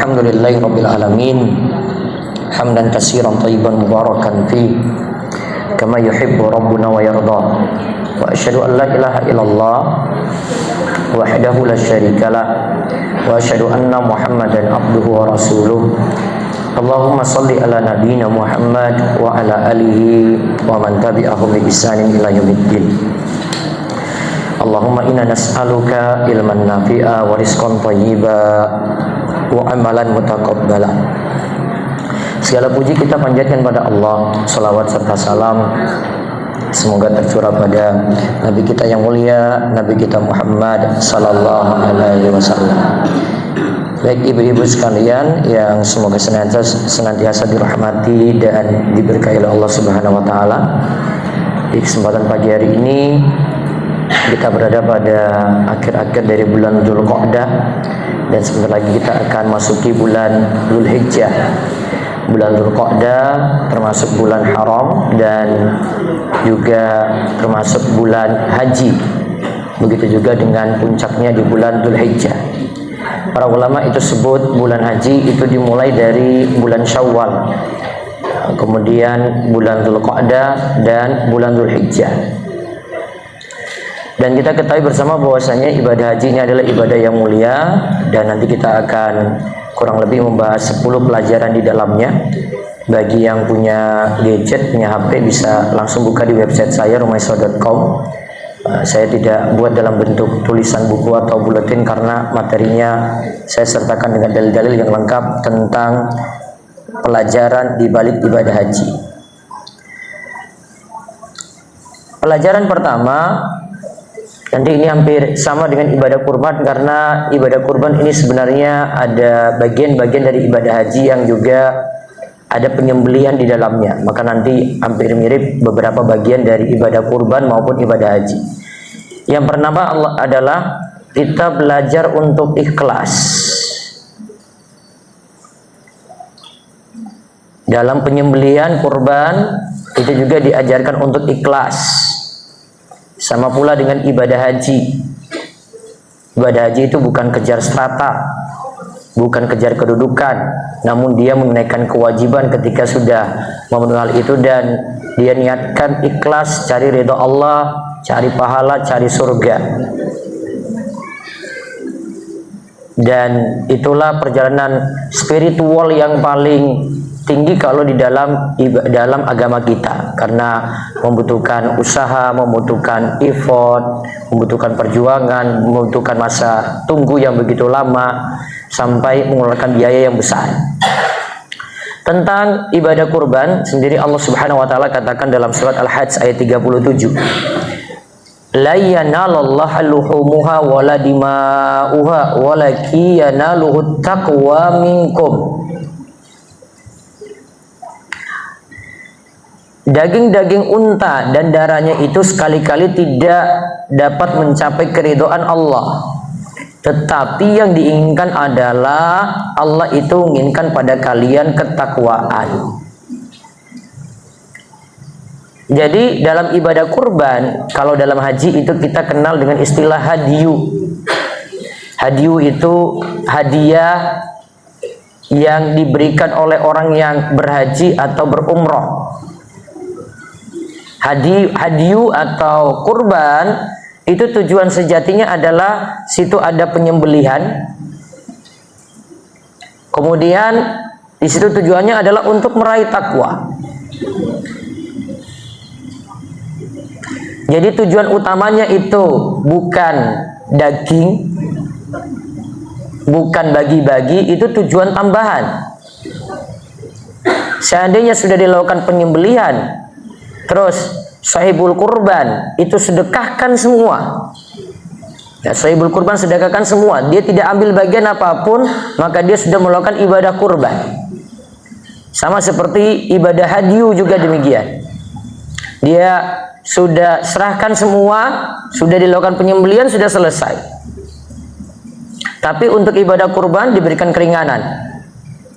Alhamdulillahi Rabbil Alamin. Hamdan katsiran thayyiban mubarakan fi kama yuhibbu Rabbuna wa yarda. Wa asyhadu an la ilaha illallah wahdahu la syarikalah wa asyhadu anna Muhammadan abduhu wa rasuluh. Allahumma salli ala nabiyyina Muhammad wa ala alihi wa man tabi'ahum bi ihsanin ila yaumiddin. Allahumma inna nas'aluka ilman nafi'a wa rizqan thayyiba wa amalan mutaqabbala. Segala puji kita panjatkan pada Allah, salawat serta salam semoga tercurah pada Nabi kita yang mulia, Nabi kita Muhammad sallallahu alaihi wasallam. Baik ibu-ibu sekalian yang semoga senantiasa dirahmati dan diberkahi oleh Allah Subhanahu wa taala. Di kesempatan pagi hari ini kita berada pada akhir-akhir dari bulan Dzulqa'dah dan sebentar lagi kita akan masuki bulan Dzulhijjah. Bulan Dzulqa'dah termasuk bulan haram dan juga termasuk bulan haji. Begitu juga dengan puncaknya di bulan Dzulhijjah. Para ulama itu sebut bulan haji itu dimulai dari bulan Syawal, kemudian bulan Dzulqa'dah dan bulan Dzulhijjah. Dan kita ketahui bersama bahwasanya ibadah haji ini adalah ibadah yang mulia, dan nanti kita akan kurang lebih membahas 10 pelajaran di dalamnya. Bagi yang punya gadget, punya HP bisa langsung buka di website saya rumaiswa.com. Saya tidak buat dalam bentuk tulisan buku atau buletin karena materinya saya sertakan dengan dalil-dalil yang lengkap tentang pelajaran di balik ibadah haji. Pelajaran pertama, nanti ini hampir sama dengan ibadah kurban, karena ibadah kurban ini sebenarnya ada bagian-bagian dari ibadah haji yang juga ada penyembelihan di dalamnya. Maka nanti hampir mirip beberapa bagian dari ibadah kurban maupun ibadah haji. Yang pertama adalah kita belajar untuk ikhlas dalam penyembelihan kurban. Itu juga diajarkan untuk ikhlas. Sama pula dengan ibadah haji. Ibadah haji itu bukan kejar strata, bukan kejar kedudukan, namun dia menunaikan kewajiban ketika sudah memenuhi hal itu, dan dia niatkan ikhlas, cari ridha Allah, cari pahala, cari surga. Dan itulah perjalanan spiritual yang paling tinggi kalau di dalam agama kita, karena membutuhkan usaha, membutuhkan effort, membutuhkan perjuangan, membutuhkan masa tunggu yang begitu lama sampai mengeluarkan biaya yang besar. Tentang ibadah kurban sendiri, Allah Subhanahu wa taala katakan dalam surat Al-Hajj ayat 37, la yanalallahu luhumuha wala dima'uha walaki yanaluhu taqwa minkum. Daging-daging unta dan darahnya itu sekali-kali tidak dapat mencapai keridhaan Allah, tetapi yang diinginkan adalah Allah itu menginginkan pada kalian ketakwaan. Jadi dalam ibadah kurban, kalau dalam haji itu kita kenal dengan istilah hadiyu. Hadiyu itu hadiah yang diberikan oleh orang yang berhaji atau berumroh. Hadiyu atau kurban itu tujuan sejatinya adalah situ ada penyembelihan. Kemudian di situ tujuannya adalah untuk meraih takwa. Jadi tujuan utamanya itu bukan daging, bukan bagi-bagi, itu tujuan tambahan. Seandainya sudah dilakukan penyembelihan, terus sahibul kurban itu sedekahkan semua. Ya, sahibul kurban sedekahkan semua. Dia tidak ambil bagian apapun, maka dia sudah melakukan ibadah kurban. Sama seperti ibadah hadiyu juga demikian. Dia sudah serahkan semua, sudah dilakukan penyembelihan, sudah selesai. Tapi untuk ibadah kurban diberikan keringanan.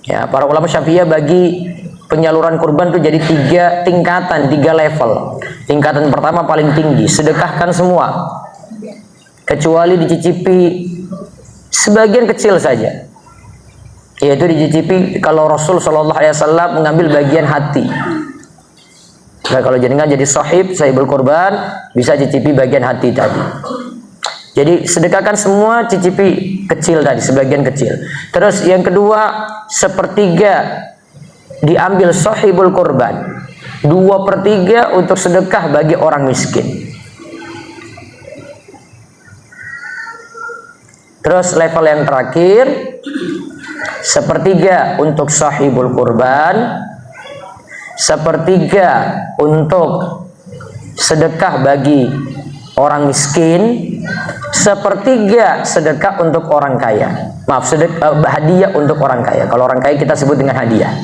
Ya, para ulama Syafi'iyah bagi penyaluran kurban itu jadi 3 tingkatan, 3 level. Tingkatan pertama paling tinggi, sedekahkan semua, kecuali dicicipi sebagian kecil saja. yaitu dicicipi kalau Rasul Shallallahu Alaihi Wasallam mengambil bagian hati. Nah, kalau jenengan jadi sahibul kurban, bisa cicipi bagian hati tadi. Jadi sedekahkan semua, cicipi kecil tadi, sebagian kecil. Terus yang kedua, sepertiga diambil sahibul kurban, 2/3 untuk sedekah bagi orang miskin. Terus level yang terakhir, sepertiga untuk sahibul kurban, sepertiga untuk sedekah bagi orang miskin, sepertiga sedekah untuk orang kaya. Maaf, hadiah untuk orang kaya. Kalau orang kaya kita sebut dengan hadiah.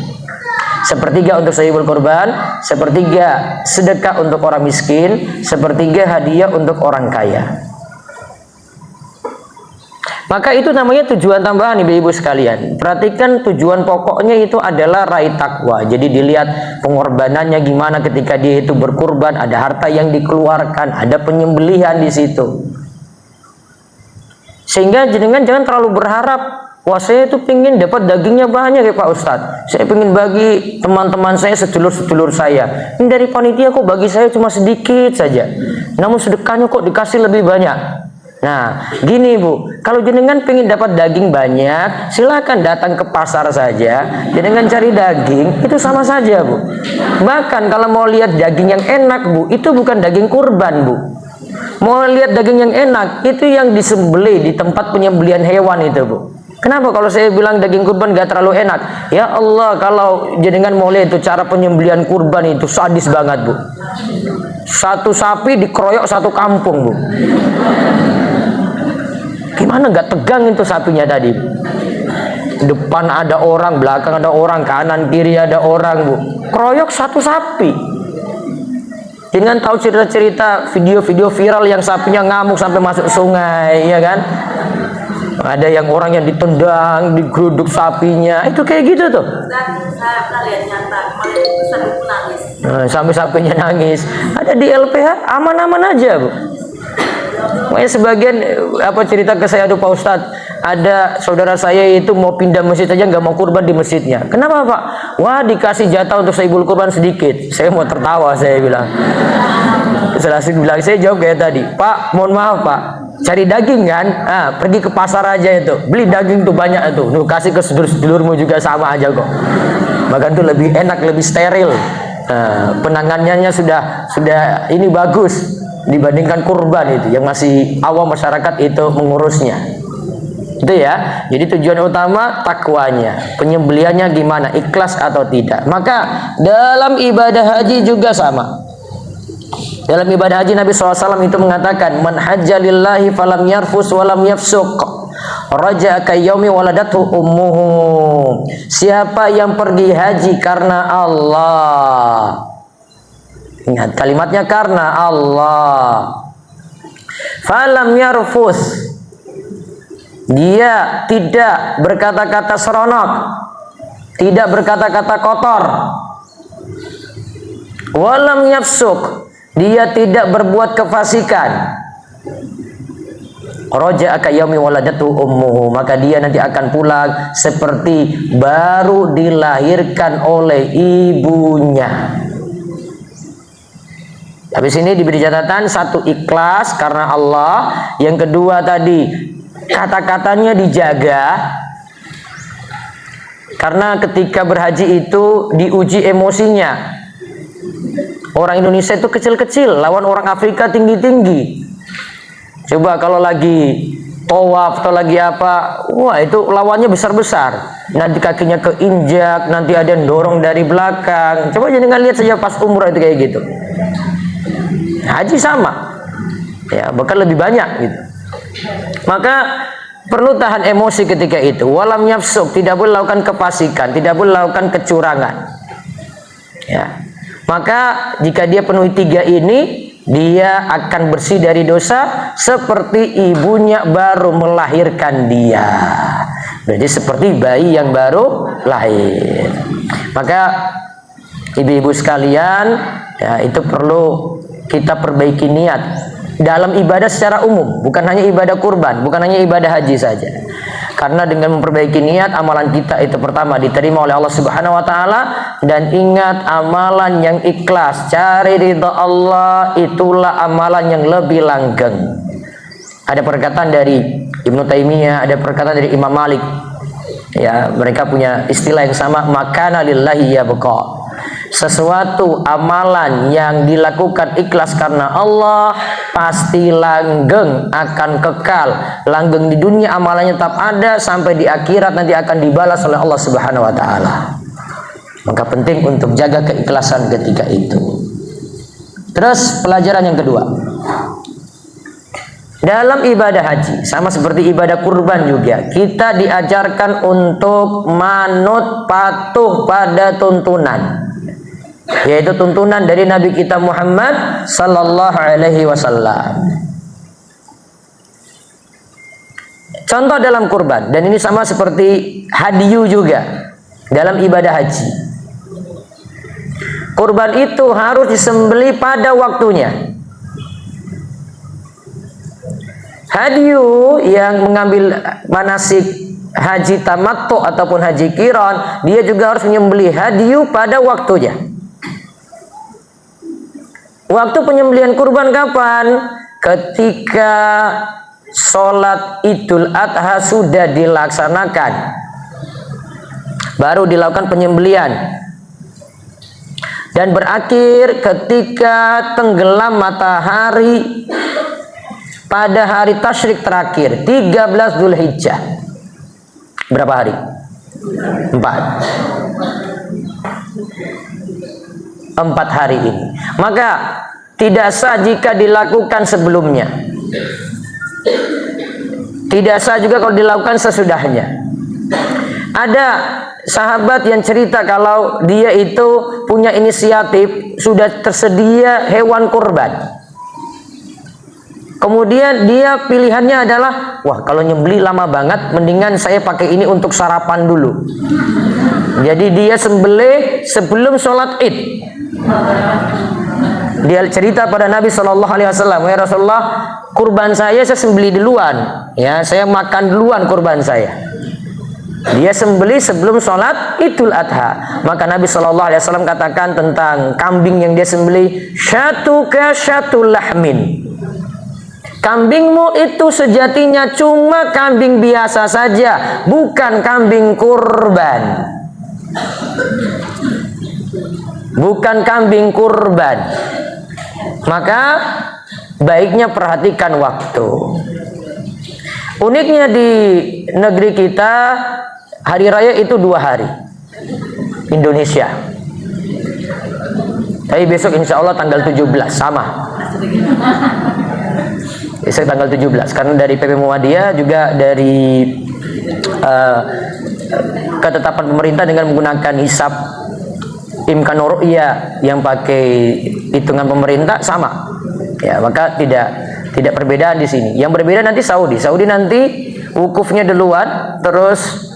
Sepertiga untuk sahibul kurban, sepertiga sedekah untuk orang miskin, sepertiga hadiah untuk orang kaya. Maka itu namanya tujuan tambahan, ibu-ibu sekalian. Perhatikan, tujuan pokoknya itu adalah raih takwa. Jadi dilihat pengorbanannya gimana ketika dia itu berkurban, ada harta yang dikeluarkan, ada penyembelihan di situ. Sehingga jenengan jangan terlalu berharap, wah saya itu pingin dapat dagingnya banyak ya Pak Ustadz. Saya pingin bagi teman-teman saya, sedulur-sedulur saya. Ini dari panitia kok bagi saya cuma sedikit saja. Namun sedekahnya kok dikasih lebih banyak. Nah, gini Bu, kalau jenengan pengen dapat daging banyak, silakan datang ke pasar saja. Jenengan cari daging, itu sama saja Bu. Bahkan kalau mau lihat daging yang enak Bu, itu bukan daging kurban Bu. Mau lihat daging yang enak, itu yang disembelih di tempat penyembelihan hewan itu Bu. Kenapa kalau saya bilang daging kurban gak terlalu enak? Ya Allah, kalau jenengan mau lihat itu cara penyembelihan kurban itu sadis banget Bu. Satu sapi dikeroyok satu kampung Bu. Gimana nggak tegang itu sapinya tadi? Depan ada orang, belakang ada orang, kanan kiri ada orang Bu. Keroyok satu sapi. Jangan tahu cerita-cerita video-video viral yang sapinya ngamuk sampai masuk sungai, ya kan? Ada yang orang yang ditendang, digeruduk sapinya, itu kayak gitu tuh. Sampai sapinya nangis. Ada di LPH, aman-aman aja Bu. Makanya sebagian cerita ke saya, aduh Pak Ustadz, ada saudara saya itu mau pindah masjid aja nggak mau kurban di masjidnya. Kenapa Pak? Wah dikasih jatah untuk sahibul kurban sedikit. Saya mau tertawa, saya bilang. Saya jawab kayak tadi, Pak mohon maaf Pak, cari daging kan? Pergi ke pasar aja itu, beli daging tuh banyak itu, kasih ke sedulur-sedulurmu juga sama aja kok. Bahkan tuh lebih enak, lebih steril. Penanganannya sudah ini bagus dibandingkan kurban itu yang masih awam masyarakat itu mengurusnya. Itu ya. Jadi tujuan utama takwanya, penyembelihannya gimana, ikhlas atau tidak. Maka dalam ibadah haji juga sama. Dalam ibadah haji Nabi SAW itu mengatakan, man hajja lillahi falam yarfus walam yafsuq raja'a kayaumi waladathu ummuhu. Siapa yang pergi haji karena Allah, ingat kalimatnya, karena Allah, falam yarfus, dia tidak berkata-kata seronok, tidak berkata-kata kotor, walam yafsuk, dia tidak berbuat kefasikan, raja'a kayaumi waladatu ummuhu, maka dia nanti akan pulang seperti baru dilahirkan oleh ibunya. Habis ini diberi catatan, satu ikhlas karena Allah, yang kedua tadi kata-katanya dijaga, karena ketika berhaji itu diuji emosinya. Orang Indonesia itu kecil-kecil lawan orang Afrika tinggi-tinggi. Coba kalau lagi tawaf atau lagi apa, wah itu lawannya besar-besar, nanti kakinya keinjak, nanti ada yang dorong dari belakang. Coba jangan lihat saja pas umrah itu kayak gitu. Haji sama ya, bahkan lebih banyak gitu. Maka perlu tahan emosi ketika itu. Walam yafsuk, tidak boleh lakukan kefasikan, tidak boleh lakukan kecurangan ya. Maka jika dia penuhi 3 ini, dia akan bersih dari dosa seperti ibunya baru melahirkan dia. Berarti seperti bayi yang baru lahir. Maka ibu-ibu sekalian ya, itu perlu kita perbaiki niat dalam ibadah secara umum, bukan hanya ibadah kurban, bukan hanya ibadah haji saja. Karena dengan memperbaiki niat, amalan kita itu pertama diterima oleh Allah Subhanahu wa taala. Dan ingat, amalan yang ikhlas, cari ridha Allah, itulah amalan yang lebih langgeng. Ada perkataan dari Ibnu Taimiyah, ada perkataan dari Imam Malik. Ya, mereka punya istilah yang sama, makana lillahi yabqa. Sesuatu amalan yang dilakukan ikhlas karena Allah pasti langgeng, akan kekal. Langgeng di dunia, amalannya tetap ada, sampai di akhirat nanti akan dibalas oleh Allah Subhanahu wa taala. Maka penting untuk jaga keikhlasan ketika itu. Terus pelajaran yang kedua, dalam ibadah haji sama seperti ibadah kurban juga, kita diajarkan untuk manut patuh pada tuntunan, yaitu tuntunan dari Nabi kita Muhammad sallallahu alaihi wasallam. Contoh dalam kurban, dan ini sama seperti hadiyu juga dalam ibadah haji. Kurban itu harus disembelih pada waktunya. Hadiyu yang mengambil manasik haji tamattu ataupun haji qiran, dia juga harus menyembelih hadiyu pada waktunya. Waktu penyembelihan kurban kapan? Ketika sholat Idul Adha sudah dilaksanakan, baru dilakukan penyembelihan. Dan berakhir ketika tenggelam matahari pada hari tasyrik terakhir 13 Dzulhijjah. Berapa hari? 4 hari ini. Maka tidak sah jika dilakukan sebelumnya. Tidak sah juga kalau dilakukan sesudahnya. Ada sahabat yang cerita kalau dia itu punya inisiatif, sudah tersedia hewan kurban. Kemudian dia pilihannya adalah, wah kalau nyembeli lama banget, mendingan saya pakai ini untuk sarapan dulu. Jadi dia sembelih sebelum sholat Id. Dia cerita pada Nabi Shallallahu Alaihi Wasallam, ya Rasulullah, kurban saya sembelih duluan, ya saya makan duluan kurban saya. Dia sembelih sebelum sholat Idul Adha. Maka Nabi Shallallahu Alaihi Wasallam katakan tentang kambing yang dia sembelih, syatuka syatul lahmin. Kambingmu itu sejatinya cuma kambing biasa saja, bukan kambing kurban. Bukan kambing kurban. Maka baiknya perhatikan waktu. Uniknya di negeri kita, hari raya itu 2 hari. Indonesia. Tapi besok insya Allah tanggal 17 sama. Besok tanggal 17, karena dari PP Muhammadiyah juga dari ketetapan pemerintah dengan menggunakan hisab Imkanur Ru'yah yang pakai hitungan pemerintah sama. Ya, maka tidak perbedaan di sini. Yang berbeda nanti Saudi. Saudi nanti wukufnya duluan, terus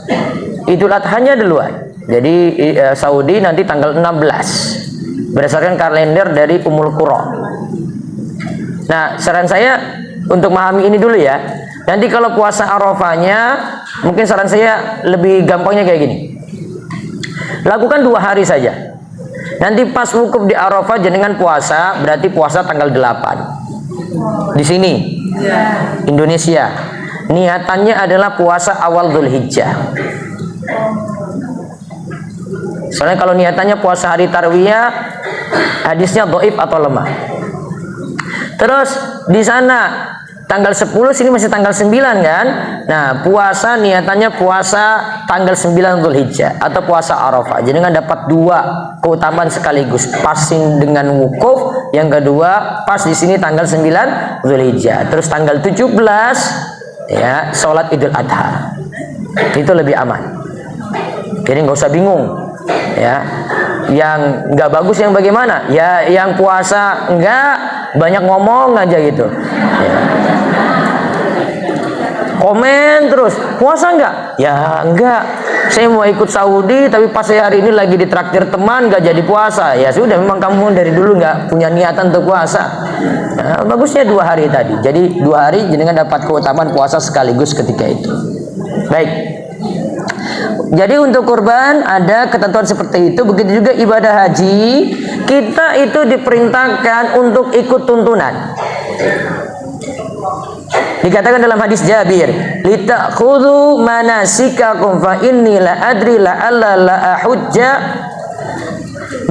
Idul Adhanya duluan. Jadi Saudi nanti tanggal 16 berdasarkan kalender dari Ummul Qura. Nah, saran saya untuk memahami ini dulu ya. Nanti kalau puasa Arafahnya, mungkin saran saya lebih gampangnya kayak gini. Lakukan 2 hari saja. Nanti pas wukuf di Arafah jenengan puasa, berarti puasa tanggal 8. Di sini, Indonesia. Niatannya adalah puasa awal Dzulhijjah. Soalnya kalau niatannya puasa hari tarwiyah, hadisnya dhaif atau lemah. Terus di sana tanggal 10, sini masih tanggal 9 kan? Nah, puasa niatannya puasa tanggal 9 Dzulhijjah atau puasa Arafah. Jadi kan dapat 2 keutamaan sekaligus. Pasin dengan wukuf, yang kedua pas di sini tanggal 9 Dzulhijjah. Terus tanggal 17 ya, sholat Idul Adha. Itu lebih aman. Jadi nggak usah bingung. Ya. Yang nggak bagus yang bagaimana? Ya yang puasa enggak banyak ngomong aja gitu. Ya. Komen terus, puasa enggak? Ya enggak. Saya mau ikut Saudi, tapi pas saya hari ini lagi ditraktir teman, enggak jadi puasa. Ya sudah, memang kamu dari dulu enggak punya niatan untuk puasa. Nah, bagusnya 2 hari tadi. Jadi 2 hari jenengan dapat keutamaan puasa sekaligus ketika itu. Baik. Jadi untuk kurban ada ketentuan seperti itu. Begitu juga ibadah haji, kita itu diperintahkan untuk ikut tuntunan. Dikatakan dalam hadis Jabir, "Litakhudhu manasikakum fa inni la adri la alla la ahujja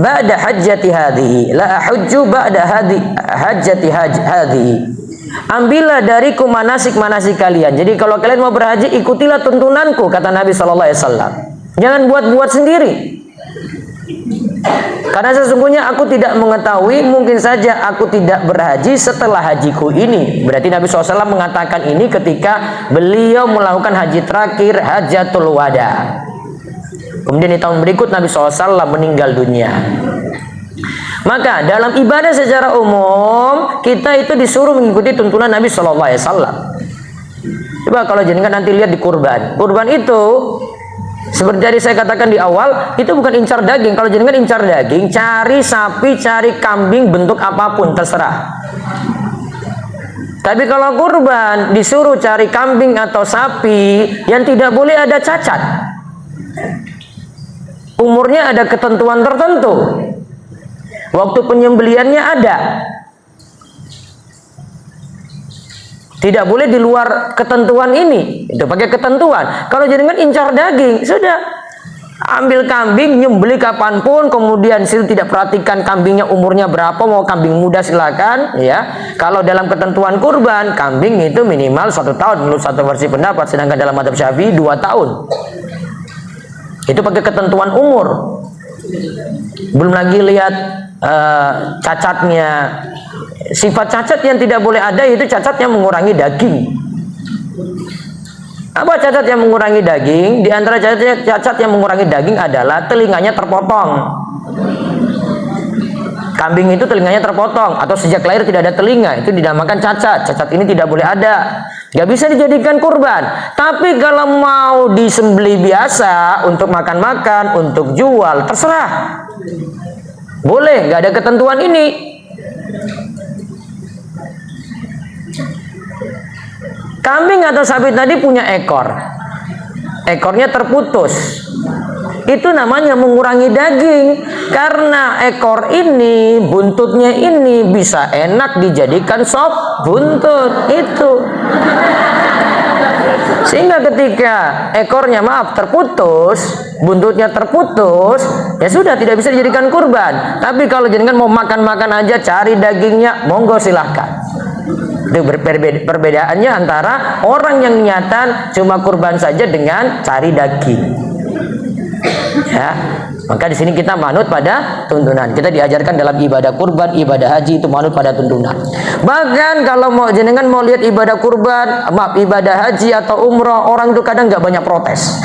ba'da hajjati hadhihi la ahujju ba'da hajjati hadhihi." Ambillah dariku manasik-manasik kalian. Jadi kalau kalian mau berhaji, ikutilah tuntunanku, kata Nabi SAW. Jangan buat-buat sendiri. Karena sesungguhnya aku tidak mengetahui, mungkin saja aku tidak berhaji setelah hajiku ini. Berarti Nabi SAW mengatakan ini ketika beliau melakukan haji terakhir, Hajatul Wada. Kemudian di tahun berikut Nabi SAW meninggal dunia. Maka dalam ibadah secara umum kita itu disuruh mengikuti tuntunan Nabi SAW. Coba kalau jenengan nanti lihat di kurban, kurban itu seperti tadi saya katakan di awal, itu bukan incar daging. Kalau jenengan incar daging, cari sapi, cari kambing, bentuk apapun terserah. Tapi kalau kurban disuruh cari kambing atau sapi yang tidak boleh ada cacat, umurnya ada ketentuan tertentu, waktu penyembeliannya ada, tidak boleh di luar ketentuan ini. Itu pakai ketentuan. Kalau jenengan incar daging, sudah ambil kambing, nyembeli kapanpun, kemudian situ tidak perhatikan kambingnya umurnya berapa, mau kambing muda silakan, ya. Kalau dalam ketentuan kurban, kambing itu minimal 1 tahun menurut satu versi pendapat, sedangkan dalam mazhab Syafi'i 2 tahun. Itu pakai ketentuan umur. Belum lagi lihat cacatnya. Sifat cacat yang tidak boleh ada itu cacat yang mengurangi daging. Apa cacat yang mengurangi daging? Di antara cacat yang mengurangi daging adalah telinganya terpotong. Kambing itu telinganya terpotong atau sejak lahir tidak ada telinga, itu dinamakan cacat. Cacat ini tidak boleh ada. Gak bisa dijadikan kurban. Tapi kalau mau disembelih biasa untuk makan-makan, untuk jual, terserah. Boleh, gak ada ketentuan ini. Kambing atau sapi tadi punya ekor. Ekornya terputus. Itu namanya mengurangi daging. Karena ekor ini, buntutnya ini bisa enak dijadikan sop buntut. Itu. Sehingga ketika ekornya terputus, buntutnya terputus, ya sudah tidak bisa dijadikan kurban. Tapi kalau jenengan mau makan-makan aja, cari dagingnya, monggo silahkan. Itu perbedaannya antara orang yang niatan cuma kurban saja dengan cari daging. Ya, maka di sini kita manut pada tuntunan. Kita diajarkan dalam ibadah kurban, ibadah haji itu manut pada tuntunan. Bahkan kalau mau jenengan mau lihat ibadah kurban, ibadah haji atau umroh, orang itu kadang nggak banyak protes.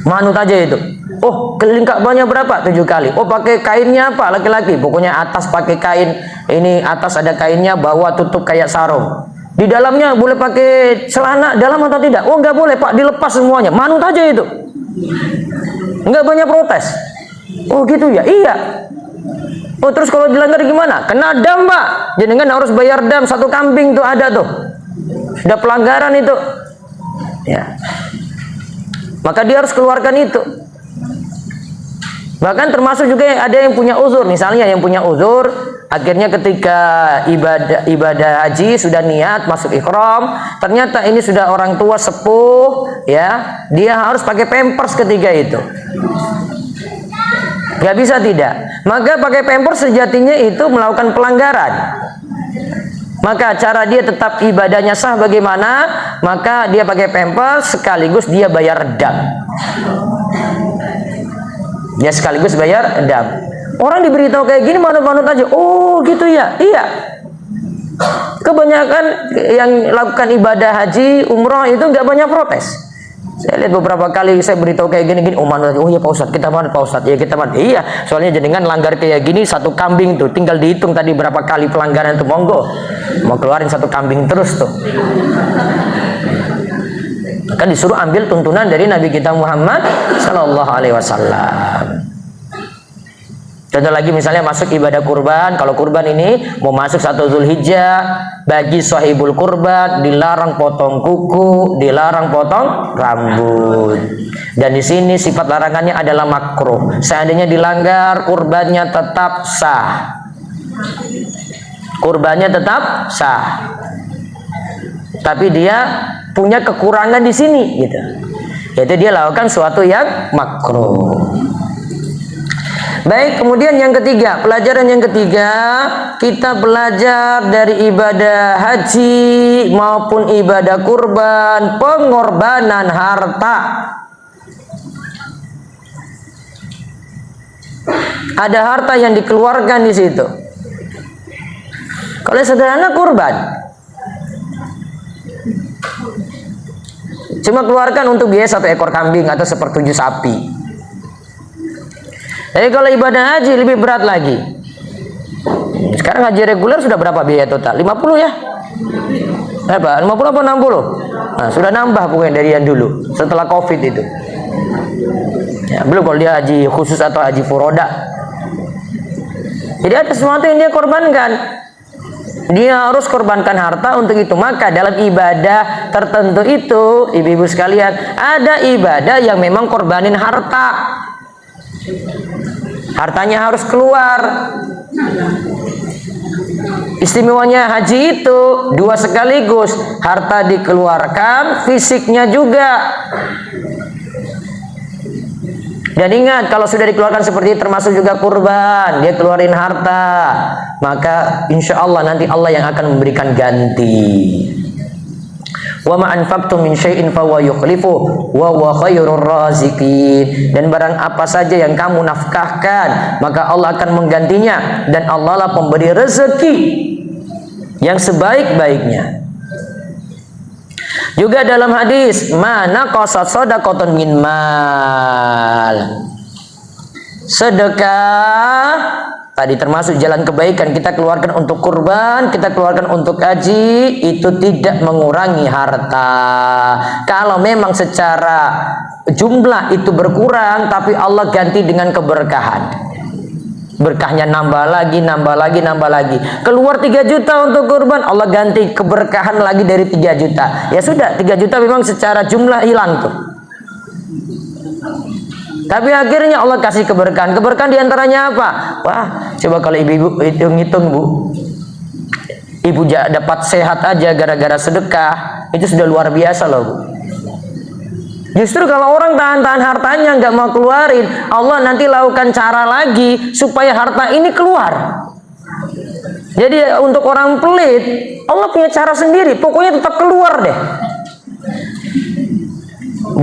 Manut aja itu. Oh, keliling Ka'bahnya berapa? 7 kali. Oh, pakai kainnya apa? Laki-laki. Pokoknya atas pakai kain. Ini atas ada kainnya, bawah tutup kayak sarung. Di dalamnya boleh pakai celana dalam atau tidak? Oh, nggak boleh, Pak. Dilepas semuanya. Manut aja itu. Nggak banyak protes. Oh, gitu ya? Iya. Oh, terus kalau dilanggar gimana? Kena dam, Pak. Jenengan harus bayar dam 1 kambing tuh ada tuh. Sudah pelanggaran itu. Ya. Maka dia harus keluarkan itu. Bahkan termasuk juga ada yang punya uzur. Misalnya yang punya uzur, akhirnya ketika ibadah haji sudah niat masuk ihram, ternyata ini sudah orang tua sepuh, ya, dia harus pakai pampers ketika itu. Gak bisa tidak. Maka pakai pampers sejatinya itu melakukan pelanggaran. Maka cara dia tetap ibadahnya sah bagaimana? Maka dia pakai pampers sekaligus dia bayar dam. Ya sekaligus bayar dam. Orang diberitahu kayak gini manut-manut aja. Oh gitu ya. Iya. Kebanyakan yang lakukan ibadah haji, umroh itu nggak banyak protes. Saya lihat beberapa kali saya beritahu kayak gini-gini. Oh manut. Oh ya Pak Ustadz, kita manut Pak Ustadz. Ya kita manut. Iya. Soalnya jenengan langgar kayak gini 1 kambing tuh. Tinggal dihitung tadi berapa kali pelanggaran itu, monggo. Mau keluarin 1 kambing terus tuh. Maka disuruh ambil tuntunan dari Nabi kita Muhammad Sallallahu Alaihi Wasallam. Contoh lagi misalnya masuk ibadah kurban. Kalau kurban ini mau masuk 1 Zulhijjah, bagi sahibul kurban dilarang potong kuku, dilarang potong rambut. Dan di sini sifat larangannya adalah makruh. Seandainya dilanggar, kurbannya tetap sah. Kurbannya tetap sah. Tapi dia punya kekurangan di sini gitu. Yaitu dia lakukan suatu yang makruh. Baik, kemudian yang ketiga, pelajaran yang ketiga, kita belajar dari ibadah haji maupun ibadah kurban, pengorbanan harta. Ada harta yang dikeluarkan di situ. Kalau sederhana kurban, cuma keluarkan untuk biaya 1 ekor kambing atau 1/7 sapi. Tapi kalau ibadah haji lebih berat lagi. Sekarang haji reguler sudah berapa biaya total? 50 ya? Berapa? 50 apa 60? Nah, sudah nambah pokoknya dari yang dulu setelah Covid itu. Ya, belum kalau dia haji khusus atau haji furoda. Jadi ada sesuatu yang dia korbankan. Dia harus korbankan harta untuk itu. Maka dalam ibadah tertentu itu, ibu-ibu sekalian, ada ibadah yang memang korbanin harta. Hartanya harus keluar. Istimewanya haji itu 2 sekaligus. Harta dikeluarkan, fisiknya juga. Dan ingat, kalau sudah dikeluarkan seperti itu termasuk juga kurban, dia keluarin harta, maka insya Allah nanti Allah yang akan memberikan ganti. Wa ma anfaqtum min syai'in fa huwa yukhlifuhu wa huwa khairur raziqin. Dan barang apa saja yang kamu nafkahkan, maka Allah akan menggantinya, dan Allah lah pemberi rezeki yang sebaik-baiknya. Juga dalam hadis, mana qasat shadaqatun min mal. Sedekah tadi termasuk jalan kebaikan, kita keluarkan untuk kurban, kita keluarkan untuk haji, itu tidak mengurangi harta. Kalau memang secara jumlah itu berkurang, tapi Allah ganti dengan keberkahan. Berkahnya nambah lagi, nambah lagi, nambah lagi. Keluar 3 juta untuk kurban, Allah ganti keberkahan lagi dari 3 juta. Ya sudah, 3 juta memang secara jumlah hilang tuh. Tapi akhirnya Allah kasih keberkahan. Keberkahan diantaranya apa? Wah, coba kalau ibu-ibu hitung-hitung, Bu. Ibu dapat sehat aja gara-gara sedekah, itu sudah luar biasa loh, Bu. Justru kalau orang tahan-tahan hartanya nggak mau keluarin, Allah nanti lakukan cara lagi supaya harta ini keluar. Jadi untuk orang pelit, Allah punya cara sendiri, pokoknya tetap keluar deh.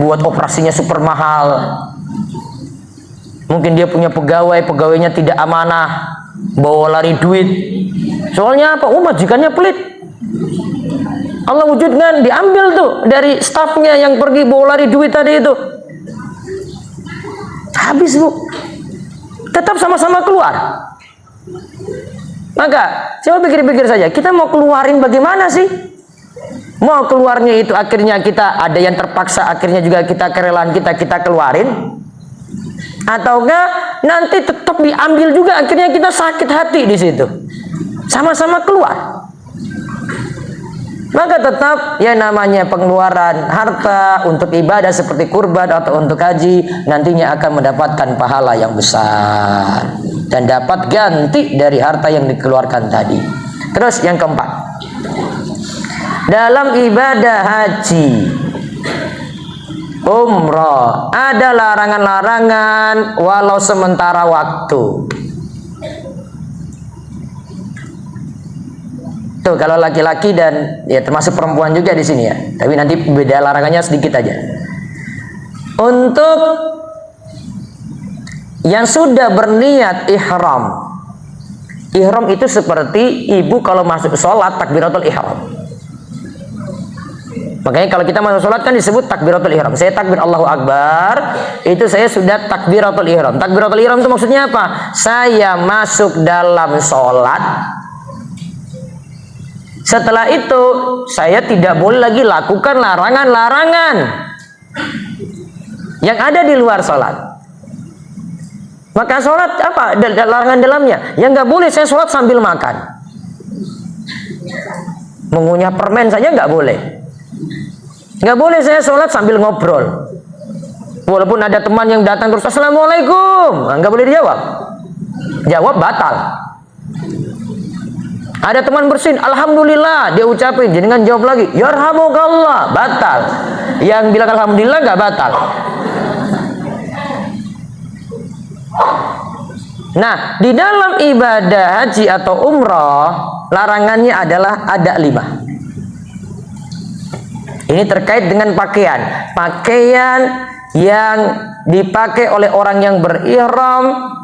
Buat operasinya super mahal. Mungkin dia punya pegawai, pegawainya tidak amanah, bawa lari duit. Soalnya apa? Majikannya pelit. Allah wujudkan, diambil tuh dari stafnya yang pergi bawa lari duit tadi itu. Habis, Bu. Tetap sama-sama keluar. Maka coba pikir-pikir saja, kita mau keluarin bagaimana sih? Mau keluarnya itu akhirnya kita ada yang terpaksa, akhirnya juga kita kerelaan kita keluarin, ataukah nanti tetap diambil juga, akhirnya kita sakit hati di situ. Sama-sama keluar. Maka tetap ya namanya pengeluaran harta untuk ibadah seperti kurban atau untuk haji nantinya akan mendapatkan pahala yang besar dan dapat ganti dari harta yang dikeluarkan tadi. Terus yang keempat, dalam ibadah haji, umroh ada larangan-larangan walau sementara waktu. Tuh kalau laki-laki dan ya termasuk perempuan juga di sini ya. Tapi nanti beda larangannya sedikit aja. Untuk yang sudah berniat ihram. Ihram itu seperti ibu kalau masuk sholat takbiratul ihram. Makanya kalau kita masuk sholat kan disebut takbiratul ihram. Saya takbir Allahu Akbar, itu saya sudah takbiratul ihram. Takbiratul ihram itu maksudnya apa? Saya masuk dalam sholat. Setelah itu saya tidak boleh lagi lakukan larangan-larangan yang ada di luar sholat. Maka sholat apa? Larangan dalamnya. Yang nggak boleh saya sholat sambil makan. Mengunyah permen saja nggak boleh. Nggak boleh saya sholat sambil ngobrol. Walaupun ada teman yang datang terus assalamualaikum, nggak boleh dijawab. Jawab batal. Ada teman bersin, alhamdulillah, dia ucapin, jangan jawab lagi, yarhamukallah, batal. Yang bilang alhamdulillah nggak batal. Nah, di dalam ibadah haji atau umroh, larangannya adalah ada 5. Ini terkait dengan pakaian. Pakaian yang dipakai oleh orang yang berihram,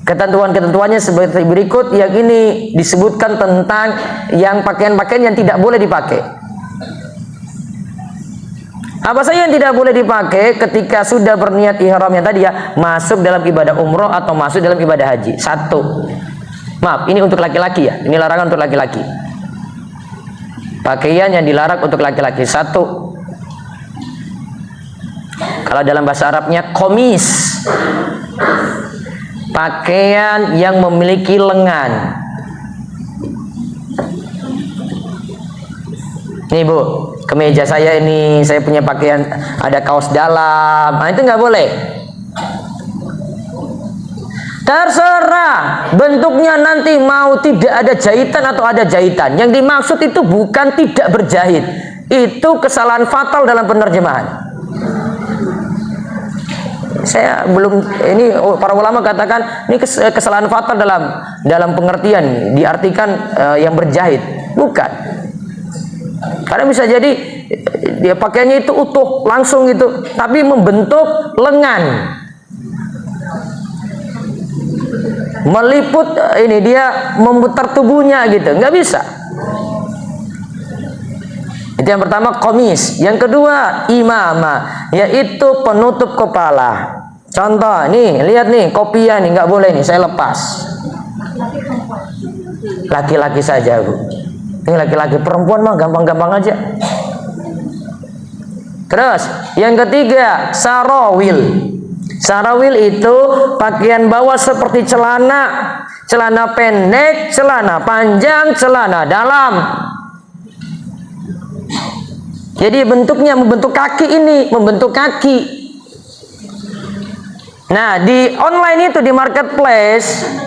ketentuan-ketentuannya seperti berikut. Yang ini disebutkan tentang yang pakaian-pakaian yang tidak boleh dipakai. Apa saja yang tidak boleh dipakai ketika sudah berniat ihramnya tadi ya, masuk dalam ibadah umroh atau masuk dalam ibadah haji. 1. Maaf, ini untuk laki-laki ya. Ini larangan untuk laki-laki. Pakaian yang dilarang untuk laki-laki. 1. Kalau dalam bahasa Arabnya komis. Pakaian yang memiliki lengan. Nih Bu, kemeja saya ini, saya punya pakaian ada kaos dalam. Nah, itu nggak boleh. Terserah bentuknya nanti mau tidak ada jahitan atau ada jahitan. Yang dimaksud itu bukan tidak berjahit. Itu kesalahan fatal dalam penerjemahan. Saya belum, ini para ulama katakan ini kesalahan fatal dalam pengertian, diartikan yang berjahit. Bukan. Karena bisa jadi dia pakaiannya itu utuh langsung gitu, tapi membentuk lengan, meliput ini dia memutar tubuhnya gitu, nggak bisa. Itu yang pertama komis. Yang kedua imamah, yaitu penutup kepala. Contoh nih, lihat nih kopiah nih nggak boleh nih, saya lepas. Laki-laki saja Bu. Ini laki-laki, perempuan mah gampang-gampang aja. Terus yang ketiga sarawil. Sarawil itu pakaian bawah seperti celana, celana pendek, celana panjang, celana dalam. Jadi bentuknya membentuk kaki ini, membentuk kaki. Nah, di online itu di marketplace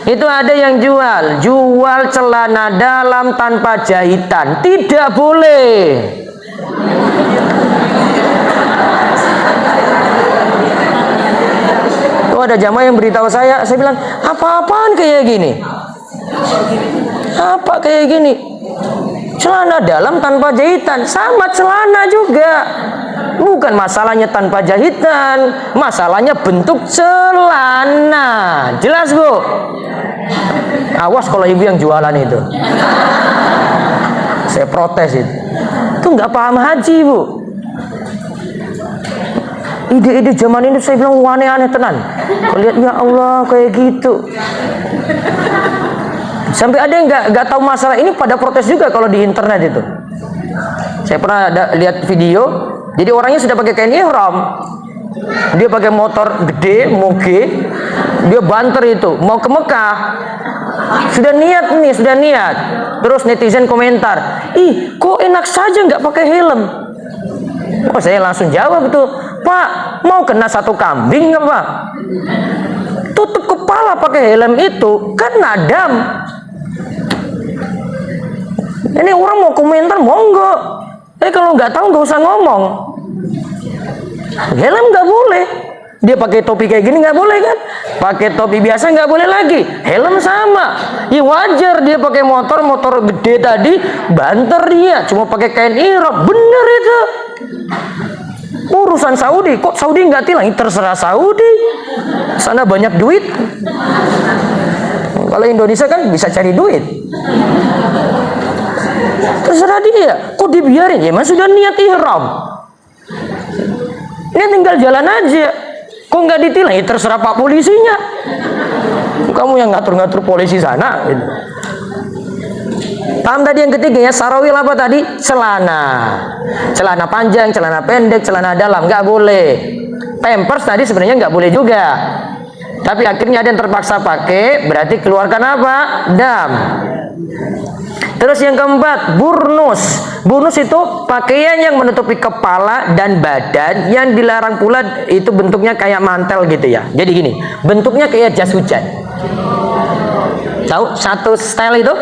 itu ada yang jual celana dalam tanpa jahitan. Tidak boleh. Oh, ada jamaah yang beritahu saya bilang, apa-apaan kayak gini? Apa kayak gini? Celana dalam tanpa jahitan, sama celana juga. Bukan masalahnya tanpa jahitan, masalahnya bentuk celana. Jelas Bu? Awas kalau ibu yang jualan itu. Saya protes itu. Itu nggak paham haji Bu. Ide-ide zaman ini saya bilang aneh-aneh tenan. Lihat ya Allah kayak gitu. Sampai ada yang nggak tahu masalah ini pada protes juga kalau di internet itu. Saya pernah lihat video. Jadi orangnya sudah pakai kain ihram. Dia pakai motor gede, moge. Dia banter itu, mau ke Mekah. Sudah niat nih, sudah niat. Terus netizen komentar, ih kok enak saja nggak pakai helm. Oh, saya langsung jawab itu, Pak, mau kena satu kambing nggak Pak? Tutup kepala pakai helm itu kan nadam. Ini orang mau komentar monggo. Kalau nggak tahu nggak usah ngomong. Helm nggak boleh. Dia pakai topi kayak gini nggak boleh kan? Pakai topi biasa nggak boleh lagi. Helm sama. Ya wajar dia pakai motor gede tadi, banter dia. Cuma pakai kain ihram, bener itu. Urusan Saudi, kok Saudi nggak tilang? Terserah Saudi. Sana banyak duit. Kalau Indonesia kan bisa cari duit. Terserah dia. Kok dibiarin? Ya mas sudah niat ihram. Ini tinggal jalan aja. Kok nggak ditilang? Ya terserah Pak polisinya. Kamu yang ngatur-ngatur polisi sana. Paham tadi yang ketiga ya, sarawil apa tadi? Celana. Celana panjang, celana pendek, celana dalam. Nggak boleh. Pampers tadi sebenarnya nggak boleh juga. Tapi akhirnya ada yang terpaksa pakai, berarti keluarkan apa? Dam. Terus yang keempat, burnus. Burnus itu pakaian yang menutupi kepala dan badan, yang dilarang pula itu bentuknya kayak mantel gitu ya. Jadi gini, bentuknya kayak jas hujan. Tahu satu style itu?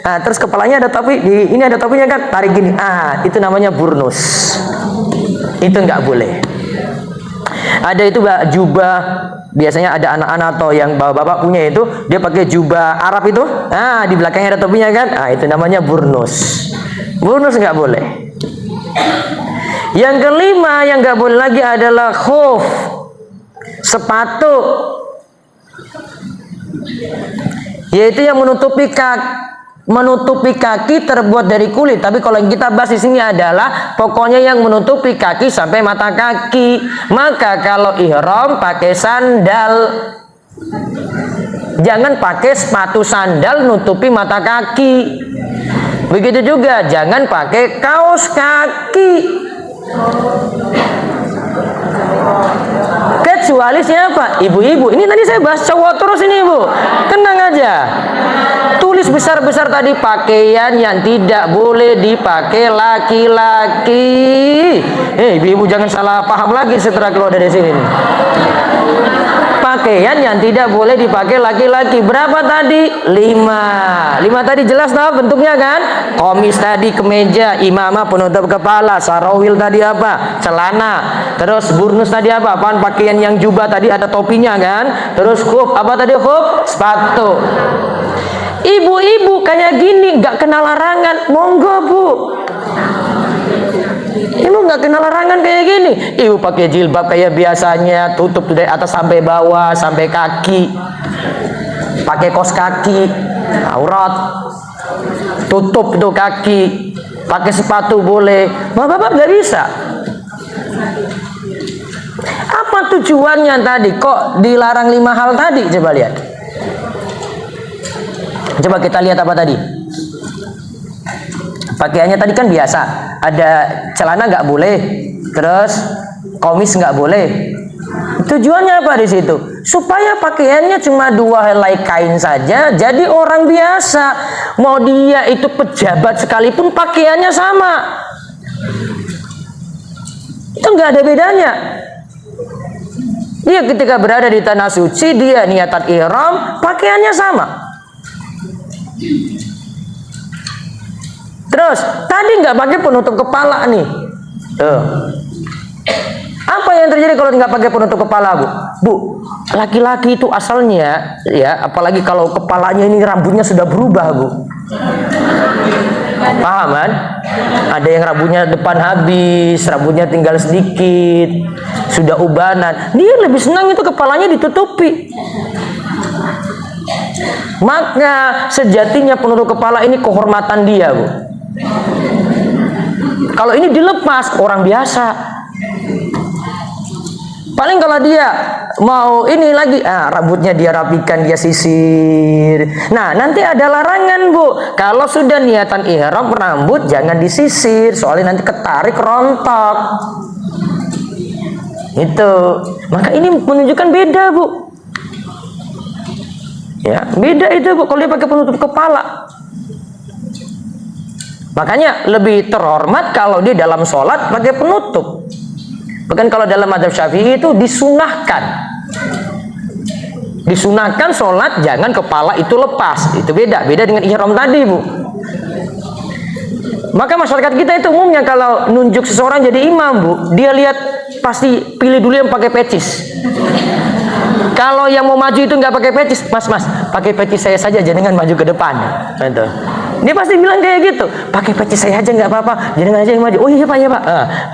Nah, terus kepalanya ada topi, ini ada topinya kan, tarik gini. Itu namanya burnus. Itu nggak boleh. Ada itu jubah, biasanya ada anak-anak atau yang bapak-bapak punya itu, dia pakai jubah Arab itu. Di belakangnya ada topinya kan. Itu namanya burnus. Burnus nggak boleh. Yang kelima yang nggak boleh lagi adalah khuf, sepatu, yaitu yang menutupi kaki terbuat dari kulit. Tapi kalau yang kita bahas di sini adalah pokoknya yang menutupi kaki sampai mata kaki. Maka kalau ihram pakai sandal, jangan pakai sepatu sandal nutupi mata kaki. Begitu juga jangan pakai kaos kaki. Kecuali siapa? Ibu-ibu. Ini tadi saya bahas cowok terus ini, Bu. Tenang aja. Tulis besar-besar tadi, pakaian yang tidak boleh dipakai laki-laki. Ibu-ibu jangan salah paham lagi setelah keluar dari sini nih. Pakaian yang tidak boleh dipakai laki-laki. Berapa tadi? 5 tadi jelas tau bentuknya kan? Komis tadi, kemeja, imamah penutup kepala, sarawil tadi apa? Celana. Terus burnus tadi apa? Apaan? Pakaian yang jubah tadi ada topinya kan? Terus khuf, apa tadi khuf? Sepatu. Ibu-ibu kayak gini nggak kena larangan, monggo Bu. Ibu nggak kena larangan kayak gini. Ibu pakai jilbab kayak biasanya, tutup dari atas sampai bawah, sampai kaki. Pakai kaos kaki, aurat. Tutup tuh kaki. Pakai sepatu boleh. Bapak-bapak nggak bisa. Apa tujuannya tadi? Kok dilarang 5 hal tadi? Coba lihat. Coba kita lihat apa tadi. Pakaiannya tadi kan biasa, ada celana nggak boleh, terus komis nggak boleh. Tujuannya apa di situ? Supaya pakaiannya cuma 2 helai kain saja, jadi orang biasa. Mau dia itu pejabat sekalipun pakaiannya sama, itu nggak ada bedanya. Dia ketika berada di tanah suci, dia niatan ihram, pakaiannya sama. Terus tadi nggak pakai penutup kepala nih. Apa yang terjadi kalau nggak pakai penutup kepala, Bu? Bu, laki-laki itu asalnya ya, apalagi kalau kepalanya ini rambutnya sudah berubah, Bu. Paham kan? Ada yang rambutnya depan habis, rambutnya tinggal sedikit, sudah ubanan. Dia lebih senang itu kepalanya ditutupi. Maka sejatinya penutup kepala ini kehormatan dia, Bu. Kalau ini dilepas, orang biasa. Paling kalau dia mau ini lagi, rambutnya dia rapikan, dia sisir. Nah, nanti ada larangan, Bu. Kalau sudah niatan ihram, rambut jangan disisir, soalnya nanti ketarik rontok. Itu. Maka ini menunjukkan beda, Bu. Ya, beda itu, Bu, kalau dia pakai penutup kepala. Makanya lebih terhormat kalau dia dalam sholat pakai penutup. Bahkan kalau dalam mazhab Syafi'i itu disunahkan. Disunahkan sholat jangan kepala itu lepas. Itu beda dengan ihram tadi, Bu. Maka masyarakat kita itu umumnya kalau nunjuk seseorang jadi imam, Bu, dia lihat pasti pilih dulu yang pakai pecis. Kalau yang mau maju itu nggak pakai pecis, mas, pakai pecis saya saja, jangan maju ke depan. Gitu. Dia pasti bilang kayak gitu, pakai pecis saya aja nggak apa-apa, jangan aja yang maju. Oh iya Pak, ya Pak.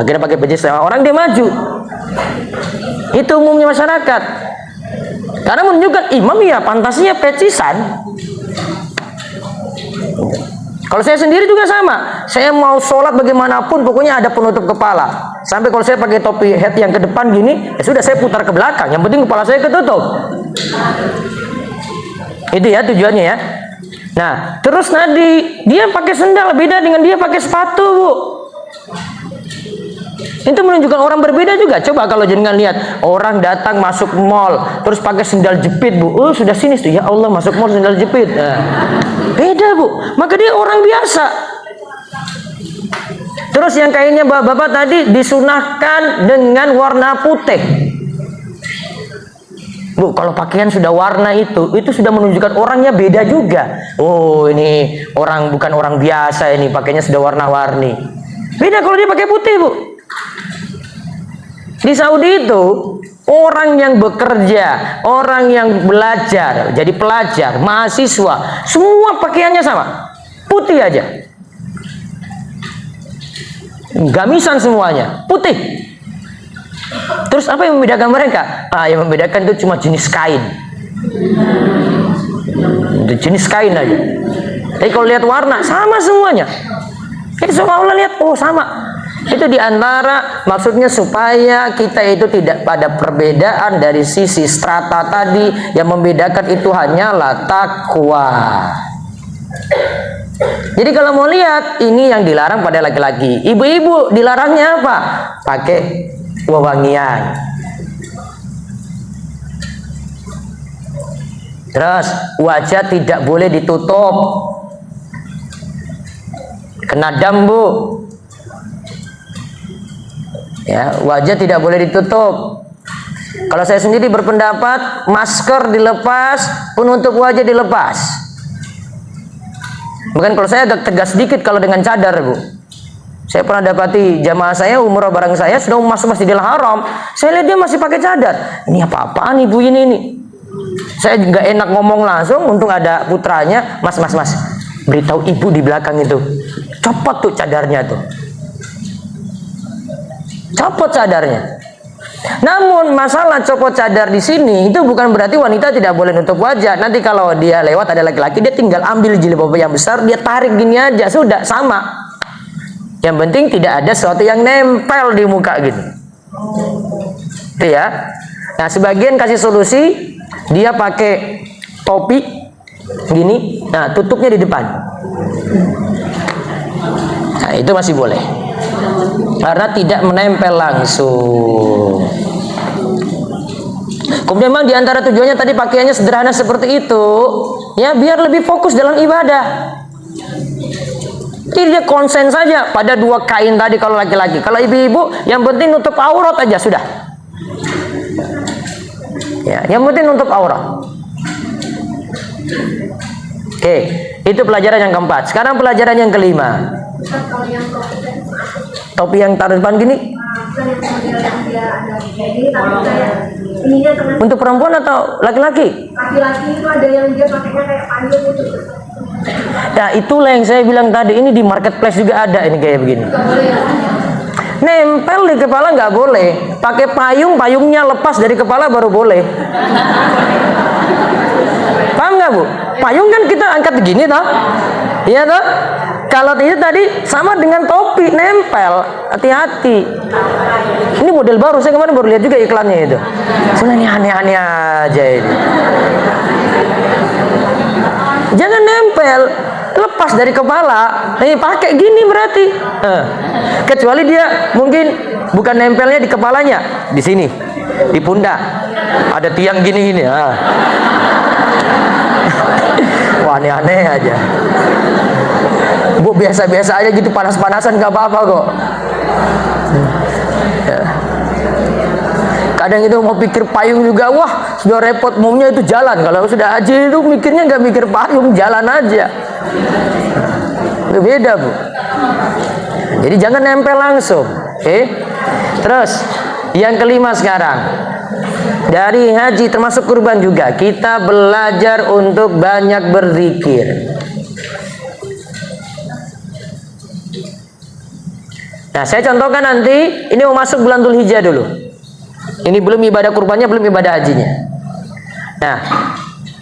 Akhirnya pakai pecis orang dia maju. Itu umumnya masyarakat. Karena menunjukkan imam ya pantasnya pecisan. Kalau saya sendiri juga sama. Saya mau sholat bagaimanapun, pokoknya ada penutup kepala. Sampai kalau saya pakai topi head yang ke depan gini, ya sudah saya putar ke belakang. Yang penting kepala saya ketutup. Itu ya tujuannya ya. Nah, terus tadi dia pakai sendal, beda dengan dia pakai sepatu, Bu. Itu menunjukkan orang berbeda juga. Coba kalau jenengan lihat orang datang masuk mall terus pakai sendal jepit, Bu. Oh, sudah sinis tuh. Ya Allah, masuk mall sendal jepit. Nah, beda, Bu. Maka dia orang biasa. Terus yang kainnya bapak-bapak tadi disunahkan dengan warna putih. Bu, kalau pakaian sudah warna itu sudah menunjukkan orangnya beda juga. Oh, ini orang bukan orang biasa ini, pakainya sudah warna-warni. Beda kalau dia pakai putih, Bu. Di Saudi itu orang yang bekerja, orang yang belajar, jadi pelajar, mahasiswa, semua pakaiannya sama, putih aja. Gamisan semuanya putih. Terus apa yang membedakan mereka? Yang membedakan itu cuma jenis kain. Jenis kain aja. Tapi kalau lihat warna sama semuanya. Kita seolah-olah lihat, oh sama. Itu diantara maksudnya supaya kita itu tidak pada perbedaan dari sisi strata tadi. Yang membedakan itu hanyalah takwa. Jadi kalau mau lihat, ini yang dilarang pada laki-laki. Ibu-ibu dilarangnya apa? Pakai wewangian. Terus wajah tidak boleh ditutup, kena dam, Bu. Ya, wajah tidak boleh ditutup. Kalau saya sendiri berpendapat masker dilepas, penutup wajah dilepas. Bahkan kalau saya agak tegas sedikit kalau dengan cadar, Bu. Saya pernah dapati jamaah saya umroh bareng saya sudah masuk Masjidil Haram. Saya lihat dia masih pakai cadar. Ini apa-apaan ibu ini nih? Saya nggak enak ngomong langsung. Untung ada putranya. Mas, beritahu ibu di belakang itu. Copot tuh cadarnya tuh. Copot cadarnya. Namun masalah copot cadar di sini itu bukan berarti wanita tidak boleh nutup wajah. Nanti kalau dia lewat ada laki-laki, dia tinggal ambil jilbab yang besar, dia tarik gini aja, sudah sama. Yang penting tidak ada sesuatu yang nempel di muka gitu. Itu ya. Nah, sebagian kasih solusi, dia pakai topi gini, nah tutupnya di depan. Nah, itu masih boleh. Karena tidak menempel langsung. Kemudian memang diantara tujuannya tadi pakaiannya sederhana seperti itu, ya biar lebih fokus dalam ibadah. Jadi dia konsen saja pada dua kain tadi kalau laki-laki. Kalau ibu-ibu, yang penting nutup aurat aja sudah. Ya, yang penting nutup aurat. Oke, itu pelajaran yang keempat. Sekarang pelajaran yang kelima. Topi yang taruh depan gini. Untuk perempuan atau laki-laki? Laki-laki itu ada yang dia pakainya kayak payung gitu. Nah, itulah yang saya bilang tadi. Ini di marketplace juga ada ini kayak begini. Nempel di kepala nggak boleh. Pakai payung, payungnya lepas dari kepala baru boleh. Paham nggak, Bu? Payung kan kita angkat begini toh? Iya toh? Kalau ini tadi sama dengan topi nempel, hati-hati. Ini model baru, saya kemarin baru lihat juga iklannya itu. Sebenarnya aneh-aneh aja ini. Jangan nempel, lepas dari kepala. Pakai gini berarti. Kecuali dia mungkin bukan nempelnya di kepalanya, di sini, di pundak. Ada tiang gini-gini. Wah, aneh-aneh aja. Bu, biasa-biasa aja gitu, panas-panasan nggak apa-apa kok. Ya. Kadang itu mau pikir payung juga, wah sudah repot, maunya itu jalan. Kalau sudah haji itu mikirnya nggak mikir payung, jalan aja. Itu beda, Bu. Jadi jangan nempel langsung. Oke. Terus yang kelima sekarang, dari haji termasuk kurban juga, kita belajar untuk banyak berzikir. Nah, saya contohkan nanti, ini mau masuk bulan Dzulhijjah dulu. Ini belum ibadah kurbannya, belum ibadah hajinya. Nah,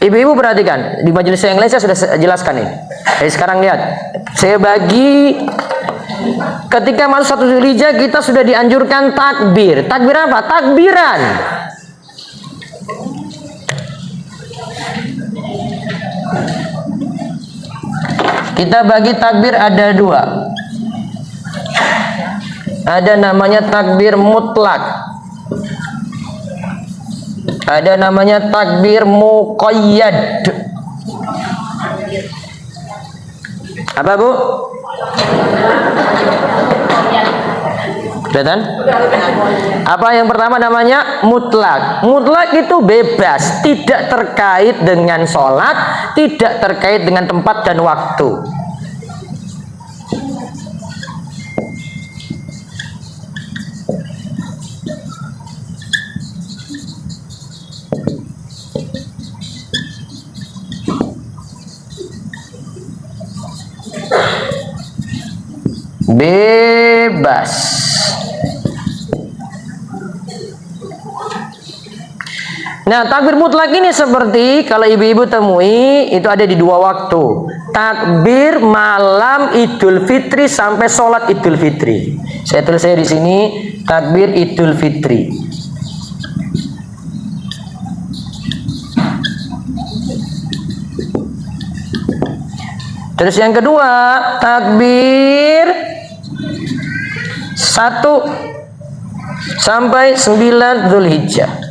ibu-ibu perhatikan, di majelis yang lain saya sudah jelaskan ini. Jadi sekarang lihat, saya bagi ketika masuk 1 Dzulhijjah kita sudah dianjurkan takbir. Takbir apa? Takbiran. Kita bagi takbir ada 2. Ada namanya takbir mutlak. Ada namanya takbir muqayyad. Apa, Bu? Kelihatan? Apa yang pertama namanya mutlak. Mutlak itu bebas, tidak terkait dengan sholat, tidak terkait dengan tempat dan waktu. Bebas. Nah, takbir mutlak ini seperti kalau ibu-ibu temui itu ada di dua waktu. Takbir malam Idul Fitri sampai sholat Idul Fitri. Saya tulis di sini takbir Idul Fitri. Terus yang kedua, takbir 1 sampai 9 Dzulhijjah.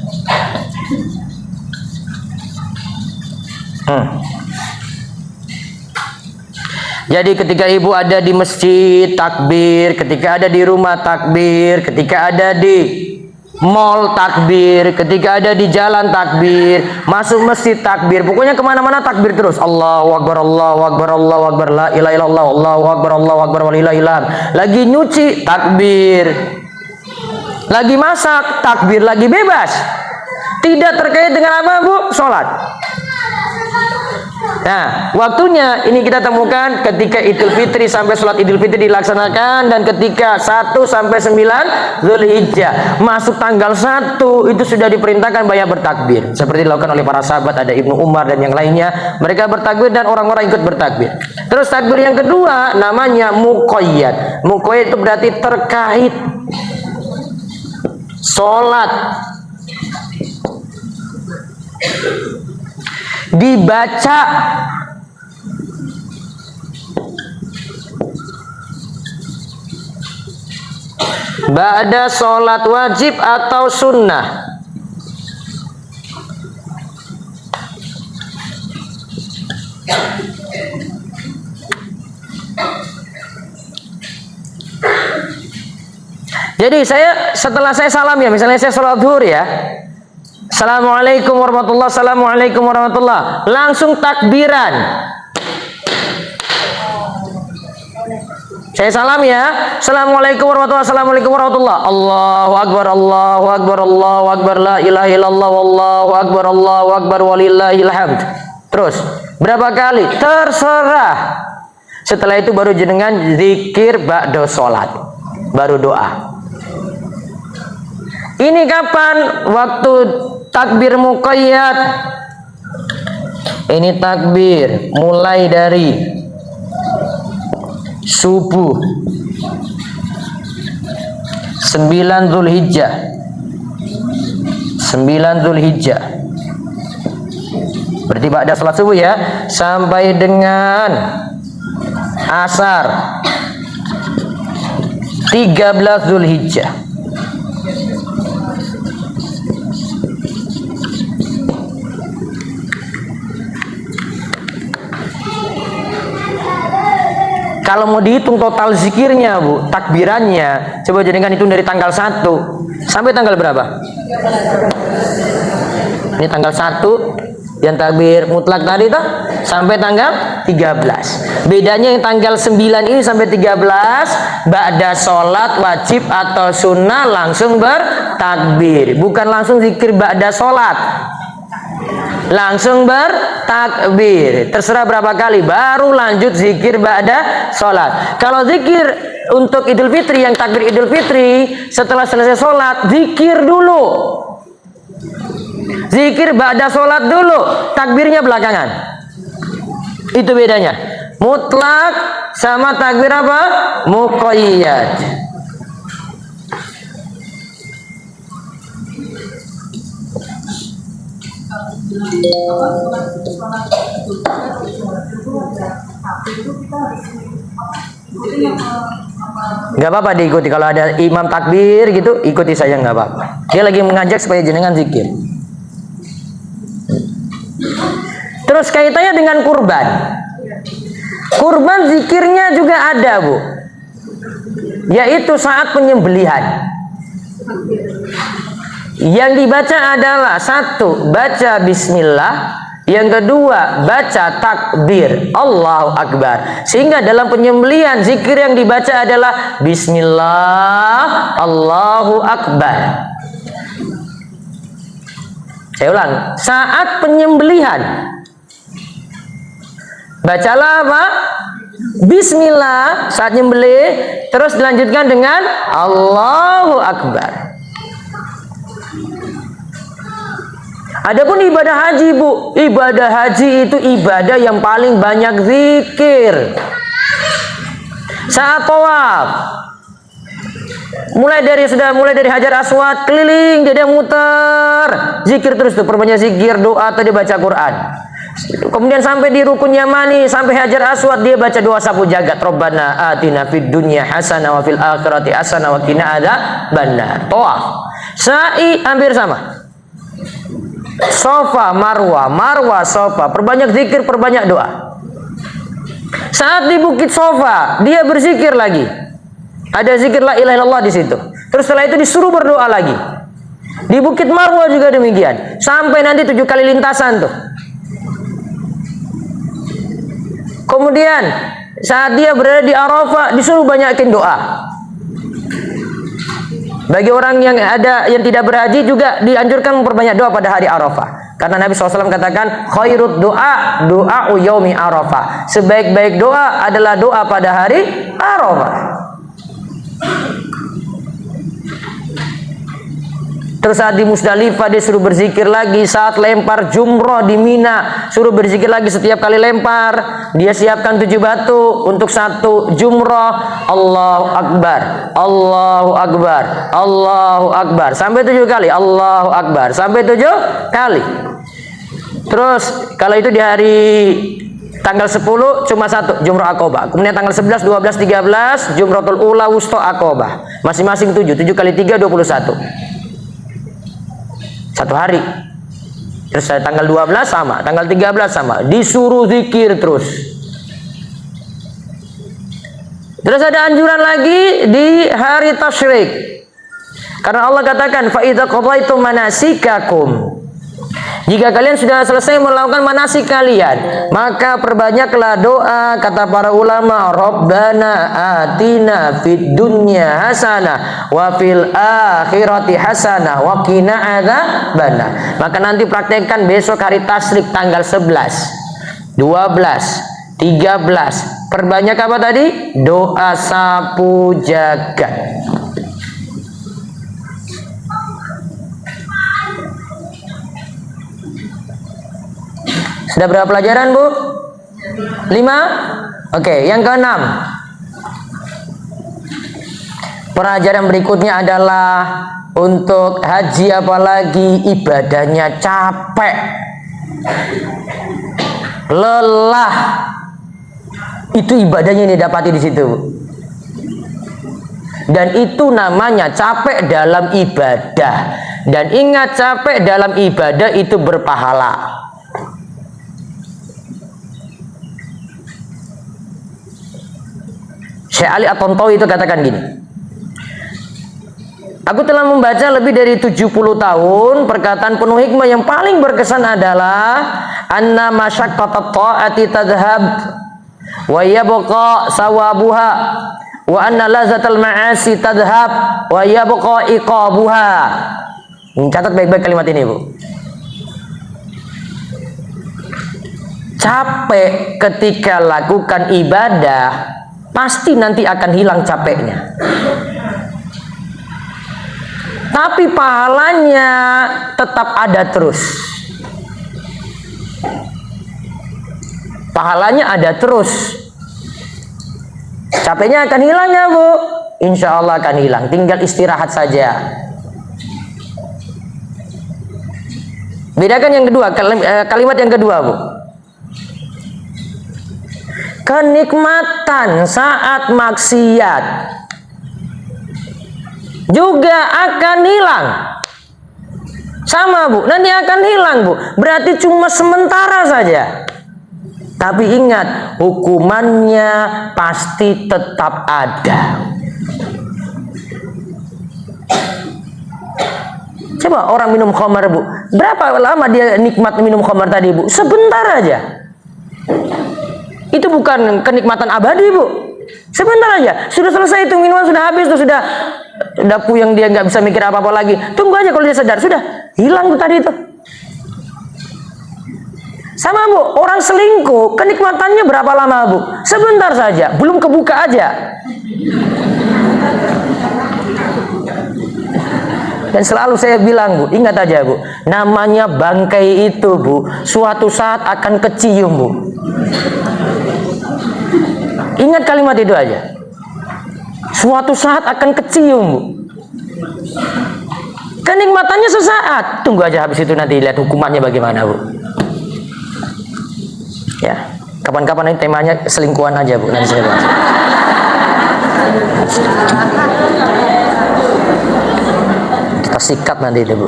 Jadi ketika ibu ada di masjid takbir, ketika ada di rumah takbir, ketika ada di mall takbir, ketika ada di jalan takbir, masuk masjid takbir, pokoknya kemana-mana takbir terus. Allahu Akbar, Allahu Akbar, Allahu Akbar, la ilaha illallah, Allahu Akbar, Allahu Akbar, walillahilhamd. Lagi nyuci takbir, lagi masak takbir, lagi bebas, tidak terkait dengan apa, Bu? Sholat. Nah, waktunya ini kita temukan ketika Idul Fitri sampai sholat Idul Fitri dilaksanakan, dan ketika 1 sampai 9 Dzulhijjah. Masuk tanggal 1 itu sudah diperintahkan banyak bertakbir, seperti dilakukan oleh para sahabat, ada Ibnu Umar dan yang lainnya. Mereka bertakbir dan orang-orang ikut bertakbir. Terus takbir yang kedua namanya muqayyad. Muqayyad itu berarti terkait sholat, dibaca ba'da sholat wajib atau sunnah. Jadi setelah saya salam ya, misalnya saya sholat zuhur ya, Assalamualaikum warahmatullahi, Assalamualaikum warahmatullahi, langsung takbiran. Saya salam ya, Assalamualaikum warahmatullahi, Assalamualaikum warahmatullahi, Allahu Akbar, Allahu Akbar, Allahu Akbar, la ilaha illallah, Allahu Akbar, Allahu Akbar, walillahilhamd. Terus berapa kali? Terserah. Setelah itu baru jenengan zikir ba'da sholat, baru doa. Ini kapan? Waktu takbir muqayyad. Ini takbir mulai dari subuh 9 Dzulhijjah. 9 Dzulhijjah. Berarti ba'da salat subuh ya, sampai dengan asar 13 Dzulhijjah. Kalau mau dihitung total zikirnya, Bu, takbirannya, coba jadikan hitung dari tanggal 1 sampai tanggal berapa? Ini tanggal 1 yang takbir mutlak tadi tuh sampai tanggal 13. Bedanya yang tanggal 9 ini sampai 13 ba'da sholat wajib atau sunnah langsung bertakbir, bukan langsung zikir ba'da sholat. Langsung bertakbir, terserah berapa kali baru lanjut zikir ba'da sholat. Kalau zikir untuk Idul Fitri, yang takbir Idul Fitri, setelah selesai sholat zikir dulu, zikir ba'da sholat dulu, takbirnya belakangan. Itu bedanya mutlak sama takbir apa? Muqayyad. Nggak apa-apa diikuti. Kalau ada imam takbir gitu, ikuti saja, nggak apa-apa. Dia lagi mengajak supaya jenengan zikir. Terus kaitannya dengan kurban. Kurban zikirnya juga ada, Bu. Yaitu saat penyembelihan. Yang dibaca adalah satu, baca bismillah. Yang kedua, baca takbir, Allahu Akbar. Sehingga dalam penyembelihan zikir yang dibaca adalah bismillah, Allahu Akbar. Saya ulang, saat penyembelihan bacalah apa? Bismillah saat nyembelih, terus dilanjutkan dengan Allahu Akbar. Adapun ibadah haji, Bu, ibadah haji itu ibadah yang paling banyak zikir. Saat tawaf, mulai dari Hajar Aswad keliling, dia muter, zikir terus tuh, perbanyak zikir, doa, tadi baca Quran. Kemudian sampai di rukun Yamani, sampai Hajar Aswad, dia baca doa sapu jagat, Rabbana atina fid dunya hasanah wa fil akhirati hasanah wa qina adzabannar. Tawaf, sa'i hampir sama. Sofa, Marwah, Marwah, Sofa, perbanyak zikir, perbanyak doa. Saat di Bukit Sofa, dia berzikir lagi. Ada zikir la ilaha illallah di situ. Terus setelah itu disuruh berdoa lagi. Di Bukit Marwah juga demikian. Sampai nanti 7 kali lintasan tuh. Kemudian saat dia berada di Arafah, disuruh banyakin doa. Bagi orang yang tidak berhaji juga dianjurkan memperbanyak doa pada hari Arafah. Karena Nabi SAW katakan khairud doa yaumi Arafah. Sebaik-baik doa adalah doa pada hari Arafah. Terus saat di Musdalifah dia suruh berzikir lagi. Saat lempar jumroh di Mina, suruh berzikir lagi setiap kali lempar. Dia siapkan 7 batu untuk 1 jumroh. Allahu Akbar, Allahu Akbar, Allahu Akbar. Sampai 7 kali. Allahu Akbar. Sampai 7 kali. Terus kalau itu di hari tanggal 10 cuma 1 jumroh Aqobah. Kemudian tanggal 11, 12, 13 jumrotul ula wusta Aqobah. Masing-masing 7 kali 3 21. 1 hari. Terus tanggal 12 sama, tanggal 13 sama. Disuruh zikir terus. Terus ada anjuran lagi di hari tasyrik. Karena Allah katakan fa idza qadaitum manasikakum. Jika kalian sudah selesai melakukan manasik kalian, maka perbanyaklah doa. Kata para ulama, Rabbana atina fid dunya hasanah wa fil akhirati hasanah wa qina adzabannar. Maka nanti praktekkan besok hari tasyrik tanggal 11, 12, 13. Perbanyak apa tadi? Doa sapu jagat. Sudah berapa pelajaran, Bu? 5? Oke, yang ke-6. Pelajaran berikutnya adalah untuk haji, apalagi ibadahnya capek, lelah. Itu ibadahnya yang didapati di situ, Bu. Dan itu namanya capek dalam ibadah. Dan ingat, capek dalam ibadah itu berpahala. Syekh Ali At-Tontawi itu katakan gini, aku telah membaca lebih dari 70 tahun. Perkataan penuh hikmah yang paling berkesan adalah anna masyaqqatat ta'ati tadhhab wa yabqa sawabuha wa anna lazatal ma'asi tadhhab wa yabqa iqabuha. Catat baik-baik kalimat ini, Bu. Capek ketika lakukan ibadah pasti nanti akan hilang capeknya. Tapi pahalanya tetap ada terus. Pahalanya ada terus. Capeknya akan hilang ya, Bu? Insya Allah akan hilang. Tinggal istirahat saja. Bedakan yang kedua, kalimat yang kedua, Bu. Kenikmatan saat maksiat juga akan hilang. Sama Bu, nanti akan hilang Bu. Berarti cuma sementara saja. Tapi ingat, hukumannya pasti tetap ada. Coba orang minum khamar Bu, berapa lama dia nikmat minum khamar tadi Bu? Sebentar aja. Itu bukan kenikmatan abadi Bu. Sebentar aja, sudah selesai itu minuman, sudah habis tuh, sudah puyeng, dia nggak bisa mikir apa-apa lagi. Tunggu aja kalau dia sadar, sudah hilang tuh tadi itu. Sama Bu, orang selingkuh kenikmatannya berapa lama Bu? Sebentar saja, belum kebuka aja. Dan selalu saya bilang Bu, ingat aja Bu, namanya bangkai itu Bu, suatu saat akan kecium Bu. Ingat kalimat itu aja. Suatu saat akan kecium Bu. Kenikmatannya sesaat. Tunggu aja habis itu nanti lihat hukumannya bagaimana Bu. Ya, kapan-kapan ini temanya selingkuhan aja Bu, nanti saya bahas. Kita sikat nanti itu Bu.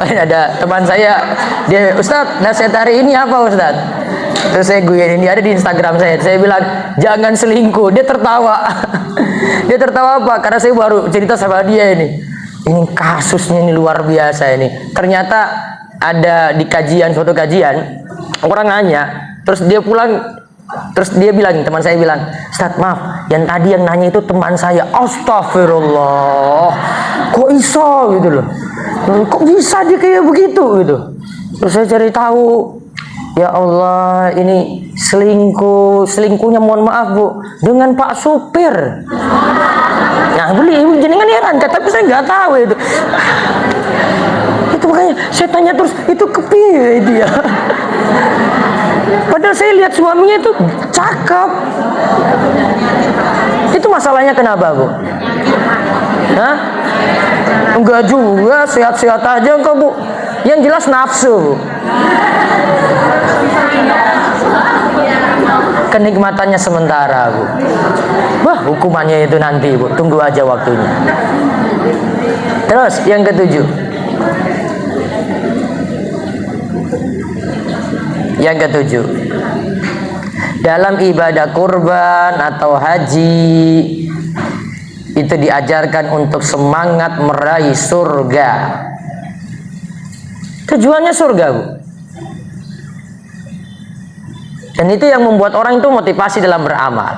Ada teman saya, dia, Ustadz, nasihat hari ini apa Ustadz? Terus saya guein, ini ada di Instagram saya bilang jangan selingkuh. Dia tertawa. Dia tertawa apa? Karena saya baru cerita sama dia ini kasusnya ini luar biasa ini. Ternyata ada di kajian, suatu kajian, orang nanya, terus dia pulang, terus dia bilang, teman saya bilang, Ustadz maaf, yang tadi yang nanya itu teman saya. Astagfirullah, kok iso gitu loh, kok bisa dia kayak begitu gitu. Terus saya cari tahu, ya Allah, ini selingkuhnya mohon maaf Bu, dengan Pak supir. Nah beli ibu jenengan heran, tapi saya nggak tahu itu. Itu makanya saya tanya terus, itu kepiye dia? Padahal saya lihat suaminya itu cakep. Itu masalahnya kenapa Bu? Hah? Enggak juga, sehat-sehat aja kok Bu. Yang jelas nafsu Bu. Kenikmatannya sementara Bu. Wah, hukumannya itu nanti Bu, tunggu aja waktunya. Terus yang ketujuh, dalam ibadah kurban atau haji itu diajarkan untuk semangat meraih surga. Tujuannya surga Bu. Dan itu yang membuat orang itu motivasi dalam beramal.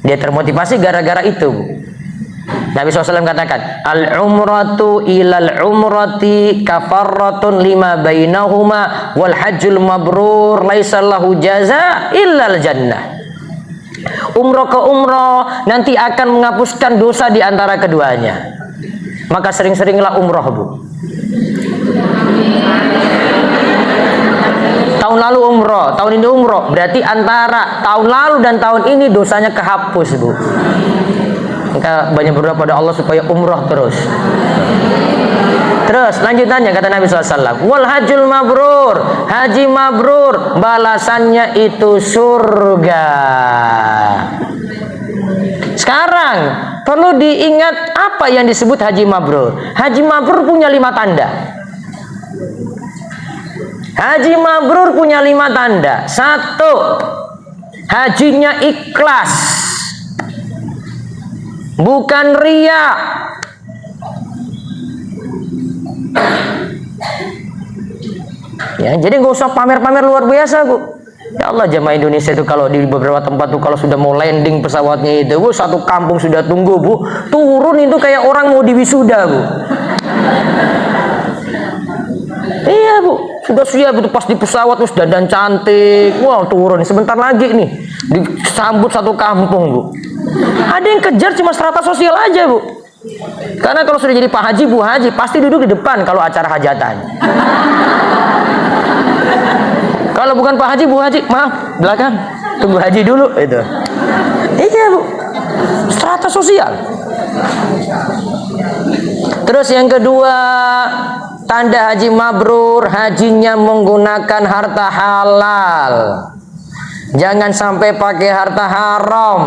Dia termotivasi gara-gara itu Bu. Nabi SAW katakan, al-umratu ilal umrati kafarratun lima bainahuma wal hajjul mabrur laisa lahu jaza illal jannah. Umroh ke umroh nanti akan menghapuskan dosa di antara keduanya. Maka sering-seringlah umroh Bu. Tahun lalu umroh, tahun ini umroh, berarti antara tahun lalu dan tahun ini dosanya kehapus Bu. Maka banyak berdoa pada Allah supaya umroh terus. Terus lanjutannya kata Nabi SAW, wal hajjul mabrur, haji mabrur, balasannya itu surga. Sekarang perlu diingat apa yang disebut haji mabrur. Haji mabrur punya 5 tanda. Haji mabrur punya 5 tanda. 1, hajinya ikhlas, bukan ria. Ya, jadi nggak usah pamer-pamer luar biasa Bu. Ya Allah, jamaah Indonesia itu kalau di beberapa tempat tuh kalau sudah mau landing pesawatnya itu Bu, satu kampung sudah tunggu Bu, turun itu kayak orang mau diwisuda Bu. Iya Bu, sudah siap itu pas di pesawat terus dandan cantik, wow turun sebentar lagi nih disambut satu kampung Bu. Ada yang kejar cuma strata sosial aja Bu. Karena kalau sudah jadi Pak Haji, Bu Haji pasti duduk di depan kalau acara hajatan. Kalau bukan Pak Haji, Bu Haji, maaf belakang, tunggu Haji dulu itu. Iya Bu, strata sosial. Terus yang kedua, tanda haji mabrur, hajinya menggunakan harta halal. Jangan sampai pakai harta haram.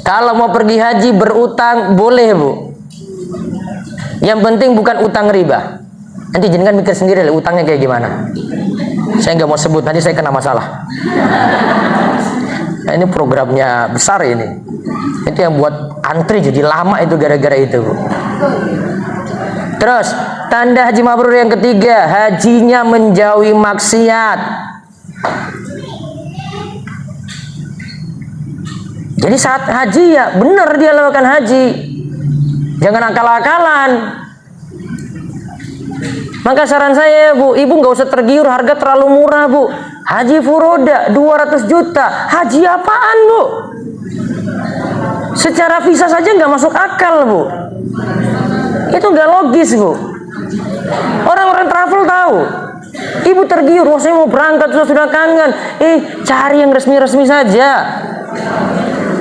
Kalau mau pergi haji berutang boleh, Bu. Yang penting bukan utang riba. Nanti jenengan mikir sendiri utangnya kayak gimana. Saya nggak mau sebut, nanti saya kena masalah. Nah, ini programnya besar ini. Itu yang buat antri jadi lama itu gara-gara itu, Bu. Terus tanda haji mabrur yang ketiga, hajinya menjauhi maksiat. Jadi saat haji ya benar dia lakukan haji, jangan akal-akalan. Maka saran saya, Bu, ibu nggak usah tergiur harga terlalu murah, Bu. Haji furoda 200 juta, haji apaan, Bu? Secara visa saja nggak masuk akal, Bu. Itu nggak logis, Bu. Orang-orang travel tahu. Ibu tergiur, wah saya mau berangkat sudah kangen. Cari yang resmi-resmi saja.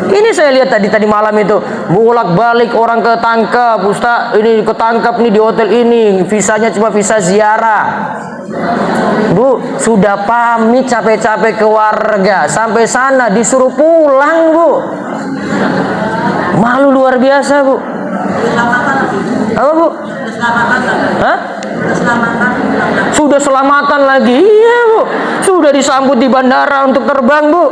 Ini saya lihat tadi malam itu bolak-balik orang ketangkap, Ustaz, ini ketangkap nih di hotel ini, visanya cuma visa ziarah. Bu, sudah pamit capek-capek ke warga, sampai sana disuruh pulang, Bu. Malu luar biasa, Bu. Apa, Bu? Hah? Sudah selamatan lagi, iya, Bu. Sudah disambut di bandara untuk terbang, Bu.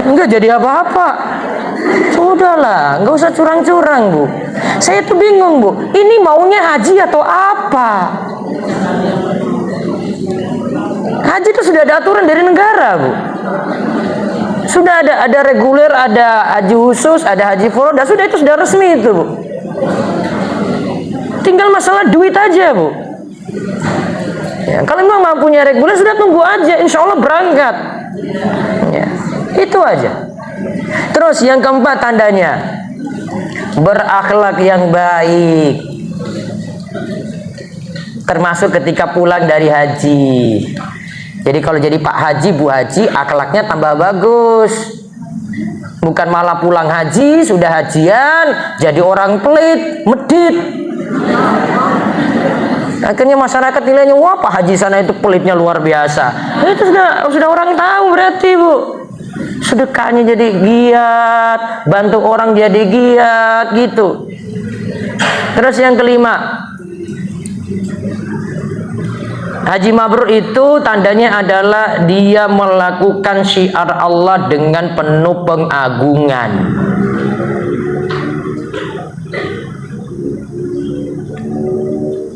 Enggak jadi apa-apa. Sudahlah, enggak usah curang-curang, Bu. Saya tuh bingung, Bu. Ini maunya haji atau apa? Haji itu sudah ada aturan dari negara, Bu. Sudah ada reguler, ada haji khusus, ada haji furoda. Sudah itu sudah resmi itu, Bu. Tinggal masalah duit aja, Bu. Ya, kalau memang mampunya reguler sudah tunggu aja, insya Allah berangkat. Ya, itu aja. Terus yang keempat tandanya berakhlak yang baik, termasuk ketika pulang dari haji. Jadi kalau jadi Pak Haji, Bu Haji, akhlaknya tambah bagus. Bukan malah pulang haji, sudah hajian, jadi orang pelit, medit. Akhirnya masyarakat nilainya, wah Pak Haji sana itu pelitnya luar biasa. Itu sudah orang tahu berarti, Bu. Sedekahnya jadi giat, bantu orang jadi giat gitu. Terus yang kelima, haji mabrur itu tandanya adalah dia melakukan syiar Allah dengan penuh pengagungan.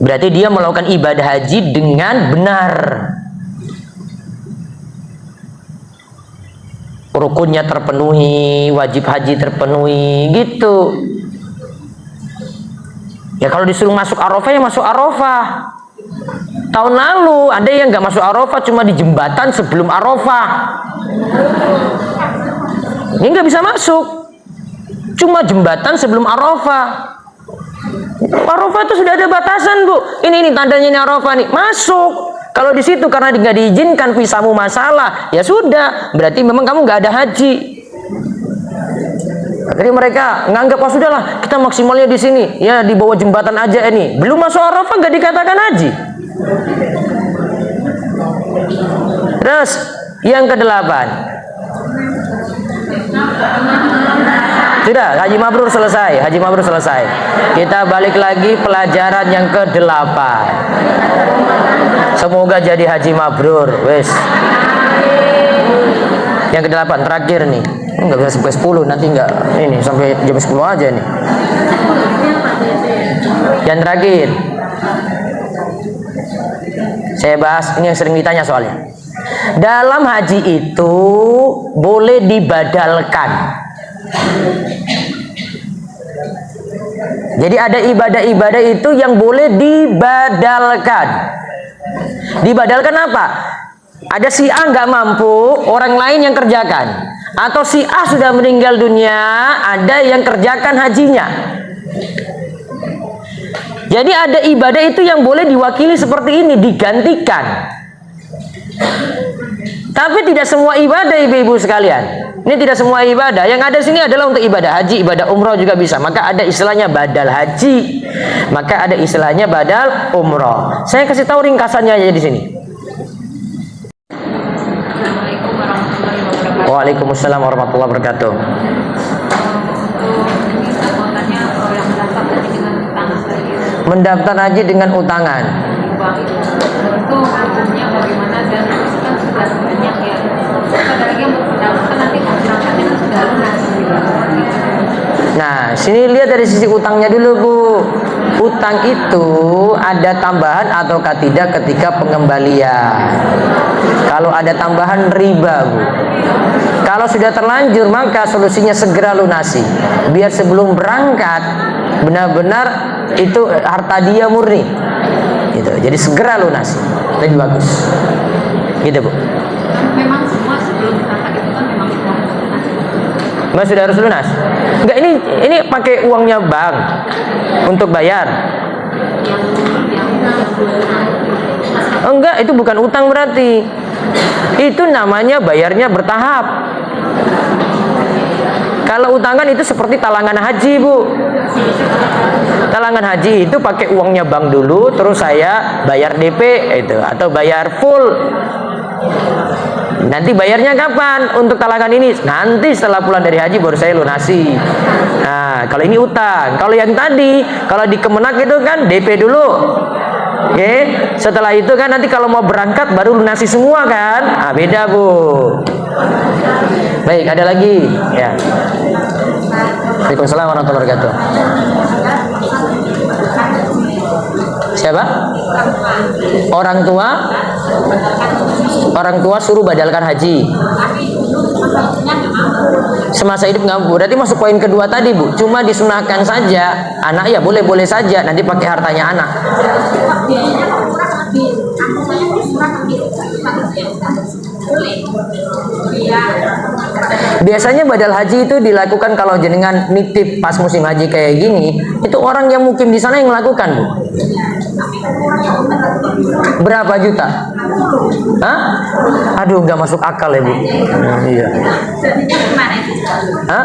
Berarti dia melakukan ibadah haji dengan benar. Rukunnya terpenuhi, wajib haji terpenuhi, gitu. Ya kalau disuruh masuk Arafah ya masuk Arafah. Tahun lalu ada yang nggak masuk Arafah, cuma di jembatan sebelum Arafah. Ini nggak bisa masuk, cuma jembatan sebelum Arafah. Arafah itu sudah ada batasan, Bu. Ini tandanya ini Arafah nih, masuk. Kalau di situ karena nggak diizinkan visamu masalah, ya sudah, berarti memang kamu nggak ada haji. Akhirnya mereka nganggap, oh sudahlah, kita maksimalnya di sini, ya di bawah jembatan aja ini. Belum masuk Arafah nggak dikatakan haji. Terus yang kedelapan, sudah haji mabrur selesai, haji mabrur selesai. Kita balik lagi pelajaran yang kedelapan. Semoga jadi haji mabrur, wes. Yang kedelapan terakhir nih, nggak bisa sampai 10, nanti nggak ini sampai jam 10 aja nih. Yang terakhir, saya bahas ini yang sering ditanya soalnya. Dalam haji itu boleh dibadalkan. Jadi ada ibadah-ibadah itu yang boleh dibadalkan. Dibadalkan apa? Ada si A nggak mampu, orang lain yang kerjakan. Atau si A sudah meninggal dunia, ada yang kerjakan hajinya. Jadi ada ibadah itu yang boleh diwakili seperti ini, digantikan. Tapi tidak semua ibadah ibu-ibu sekalian. Ini tidak semua ibadah. Yang ada sini adalah untuk ibadah haji, ibadah umroh juga bisa. Maka ada istilahnya badal haji. Maka ada istilahnya badal umroh. Saya kasih tahu ringkasannya aja di sini. Assalamualaikum warahmatullahi wabarakatuh. Waalaikumsalam warahmatullahi wabarakatuh. Mendaftar haji dengan utangan. Itu hukumnya bagaimana, dan kan sudah banyak ya. Ada lagi yang mendaftar nanti mau berangkatnya kan sudah lunas. Nah, sini lihat dari sisi utangnya dulu, Bu. Utang itu ada tambahan ataukah tidak ketika pengembalian. Kalau ada tambahan riba, Bu. Kalau sudah terlanjur maka solusinya segera lunasi. Biar sebelum berangkat benar-benar itu harta dia murni. Gitu. Jadi segera lunasi. Lebih bagus. Gitu, Bu. Memang semua sebelum berangkat itu kan memang sudah lunas. Mas sudah harus lunas? Enggak, ini pakai uangnya bank untuk bayar. Enggak, itu bukan utang berarti. Itu namanya bayarnya bertahap. Kalau utangan itu seperti talangan haji, Bu. Talangan haji itu pakai uangnya bank dulu, terus saya bayar DP itu atau bayar full. Nanti bayarnya kapan untuk talangan ini? Nanti setelah pulang dari haji baru saya lunasi. Nah, kalau ini utang. Kalau yang tadi, kalau di Kemenak itu kan DP dulu. Oke, setelah itu kan nanti kalau mau berangkat baru lunasi semua kan? Ah, beda, Bu. Baik, ada lagi? Ya. Waalaikumsalam warahmatullahi wabarakatuh. Siapa? Orang tua? Orang tua suruh badalkan haji. Semasa hidup nggak, Bu. Berarti masuk poin kedua tadi, Bu. Cuma disunahkan saja. Anak ya boleh-boleh saja. Nanti pakai hartanya anak. Biasanya badal haji itu dilakukan kalau jenengan nitip pas musim haji kayak gini, itu orang yang mukim di sana yang melakukan, Bu. Berapa juta? Hah? Aduh, nggak masuk akal ya, Bu. Iya. Hah?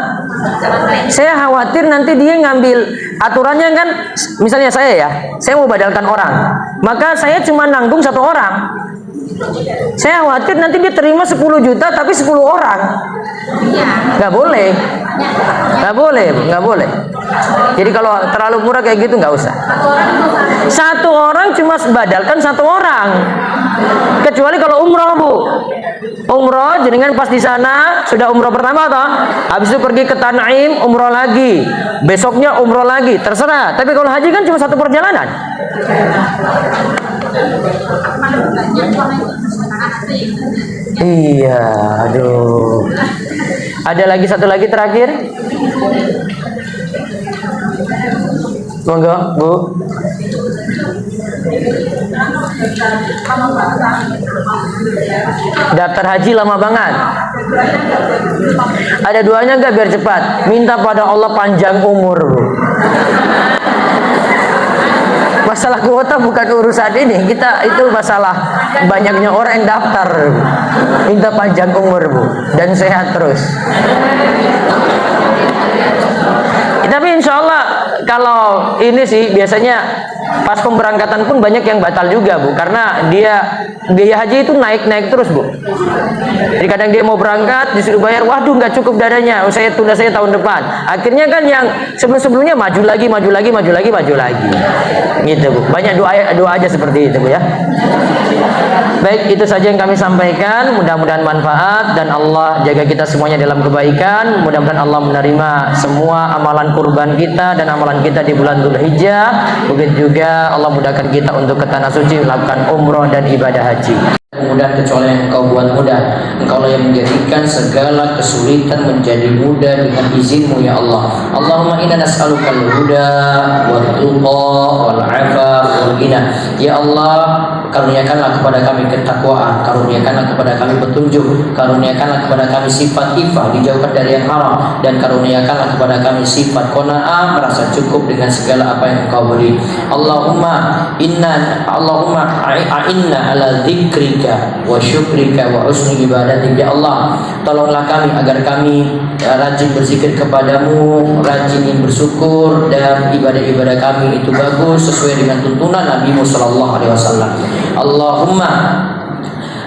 Saya khawatir nanti dia ngambil aturannya kan, misalnya saya mau badalkan orang, maka saya cuma nanggung 1 orang. Saya khawatir nanti dia terima 10 juta tapi 10 orang. Nggak boleh. Nggak boleh, Bu. Nggak boleh. Jadi kalau terlalu murah kayak gitu nggak usah. 1 orang cuma badalkan 1 orang. Kecuali kalau umroh, Bu. Umroh jenengan pas di sana sudah umroh pertama toh, habis itu pergi ke Tan'im umroh lagi, besoknya umroh lagi, terserah. Tapi kalau haji kan cuma 1 perjalanan. Iya, aduh. Ada lagi 1 lagi terakhir. Monggo, Bu. Daftar haji lama banget. Ada doanya nggak biar cepat? Minta pada Allah panjang umur, Bu. Masalah kuota bukan urusan ini. Kita itu masalah banyaknya orang yang daftar. Minta panjang umur, Bu, dan sehat terus. Tapi insya Allah kalau ini sih biasanya pas pemberangkatan pun banyak yang batal juga, Bu, karena dia biaya haji itu naik terus, Bu. Jadi kadang dia mau berangkat disuruh bayar, waduh nggak cukup dananya, saya tunda saya tahun depan. Akhirnya kan yang sebelumnya maju lagi, gitu, Bu. Banyak doa aja seperti itu, Bu, ya. Baik, itu saja yang kami sampaikan. Mudah-mudahan manfaat dan Allah jaga kita semuanya dalam kebaikan. Mudah-mudahan Allah menerima semua amalan kurban kita dan amalan kita di bulan Dzulhijjah. Begitu juga Allah mudahkan kita untuk ke tanah suci melakukan umroh dan ibadah haji. Mudah kecuali yang Engkau buat mudah. Engkau lah yang menjadikan segala kesulitan menjadi mudah dengan izin-Mu, ya Allah. Allahumma inna nas'aluka al-huda wal tuqa wal 'afaf wal ghina. Ya Allah, karuniakanlah kepada kami ketakwaan, karuniakanlah kepada kami petunjuk, karuniakanlah kepada kami sifat ifah, dijauhkan dari yang haram, dan karuniakanlah kepada kami sifat qanaah, merasa cukup dengan segala apa yang Engkau beri. Allahumma a'inna ala dzikrika wa syukrika wa husni ibadatik. Ya Allah, tolonglah kami agar kami rajin berzikir kepadamu, rajin bersyukur, dan ibadah-ibadah kami itu bagus sesuai dengan tuntunan Nabi sallallahu alaihi wasallam. Allahumma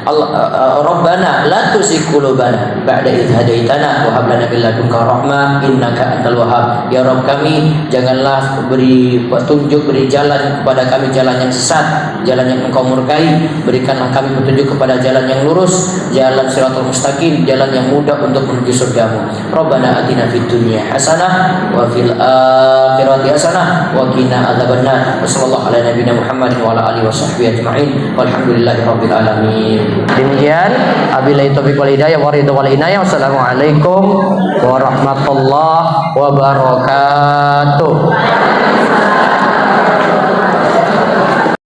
Rabbana la tuzigh qulubana ba'da idh hadaitana wa hab lana min ladunka rahmah innaka antal wahhab. Ya Rabb kami, janganlah beri petunjuk, beri jalan kepada kami jalan yang sesat, jalan yang Engkau murkai. Berikanlah kami petunjuk kepada jalan yang lurus, jalan siratal mustaqim, jalan yang mudah untuk menuju surgamu. Rabbana atina fid dunya hasanah wa fil akhirati hasanah wa qina adzabannar. Wassallallahu ala nabiyyina Muhammadin wa ala alihi washabbihi ajma'in. Walhamdulillahi rabbil alamin. Demikian, wabillahi taufiq wal hidayah wa ridha wal inayah. Wassalamualaikum warahmatullahi wabarakatuh.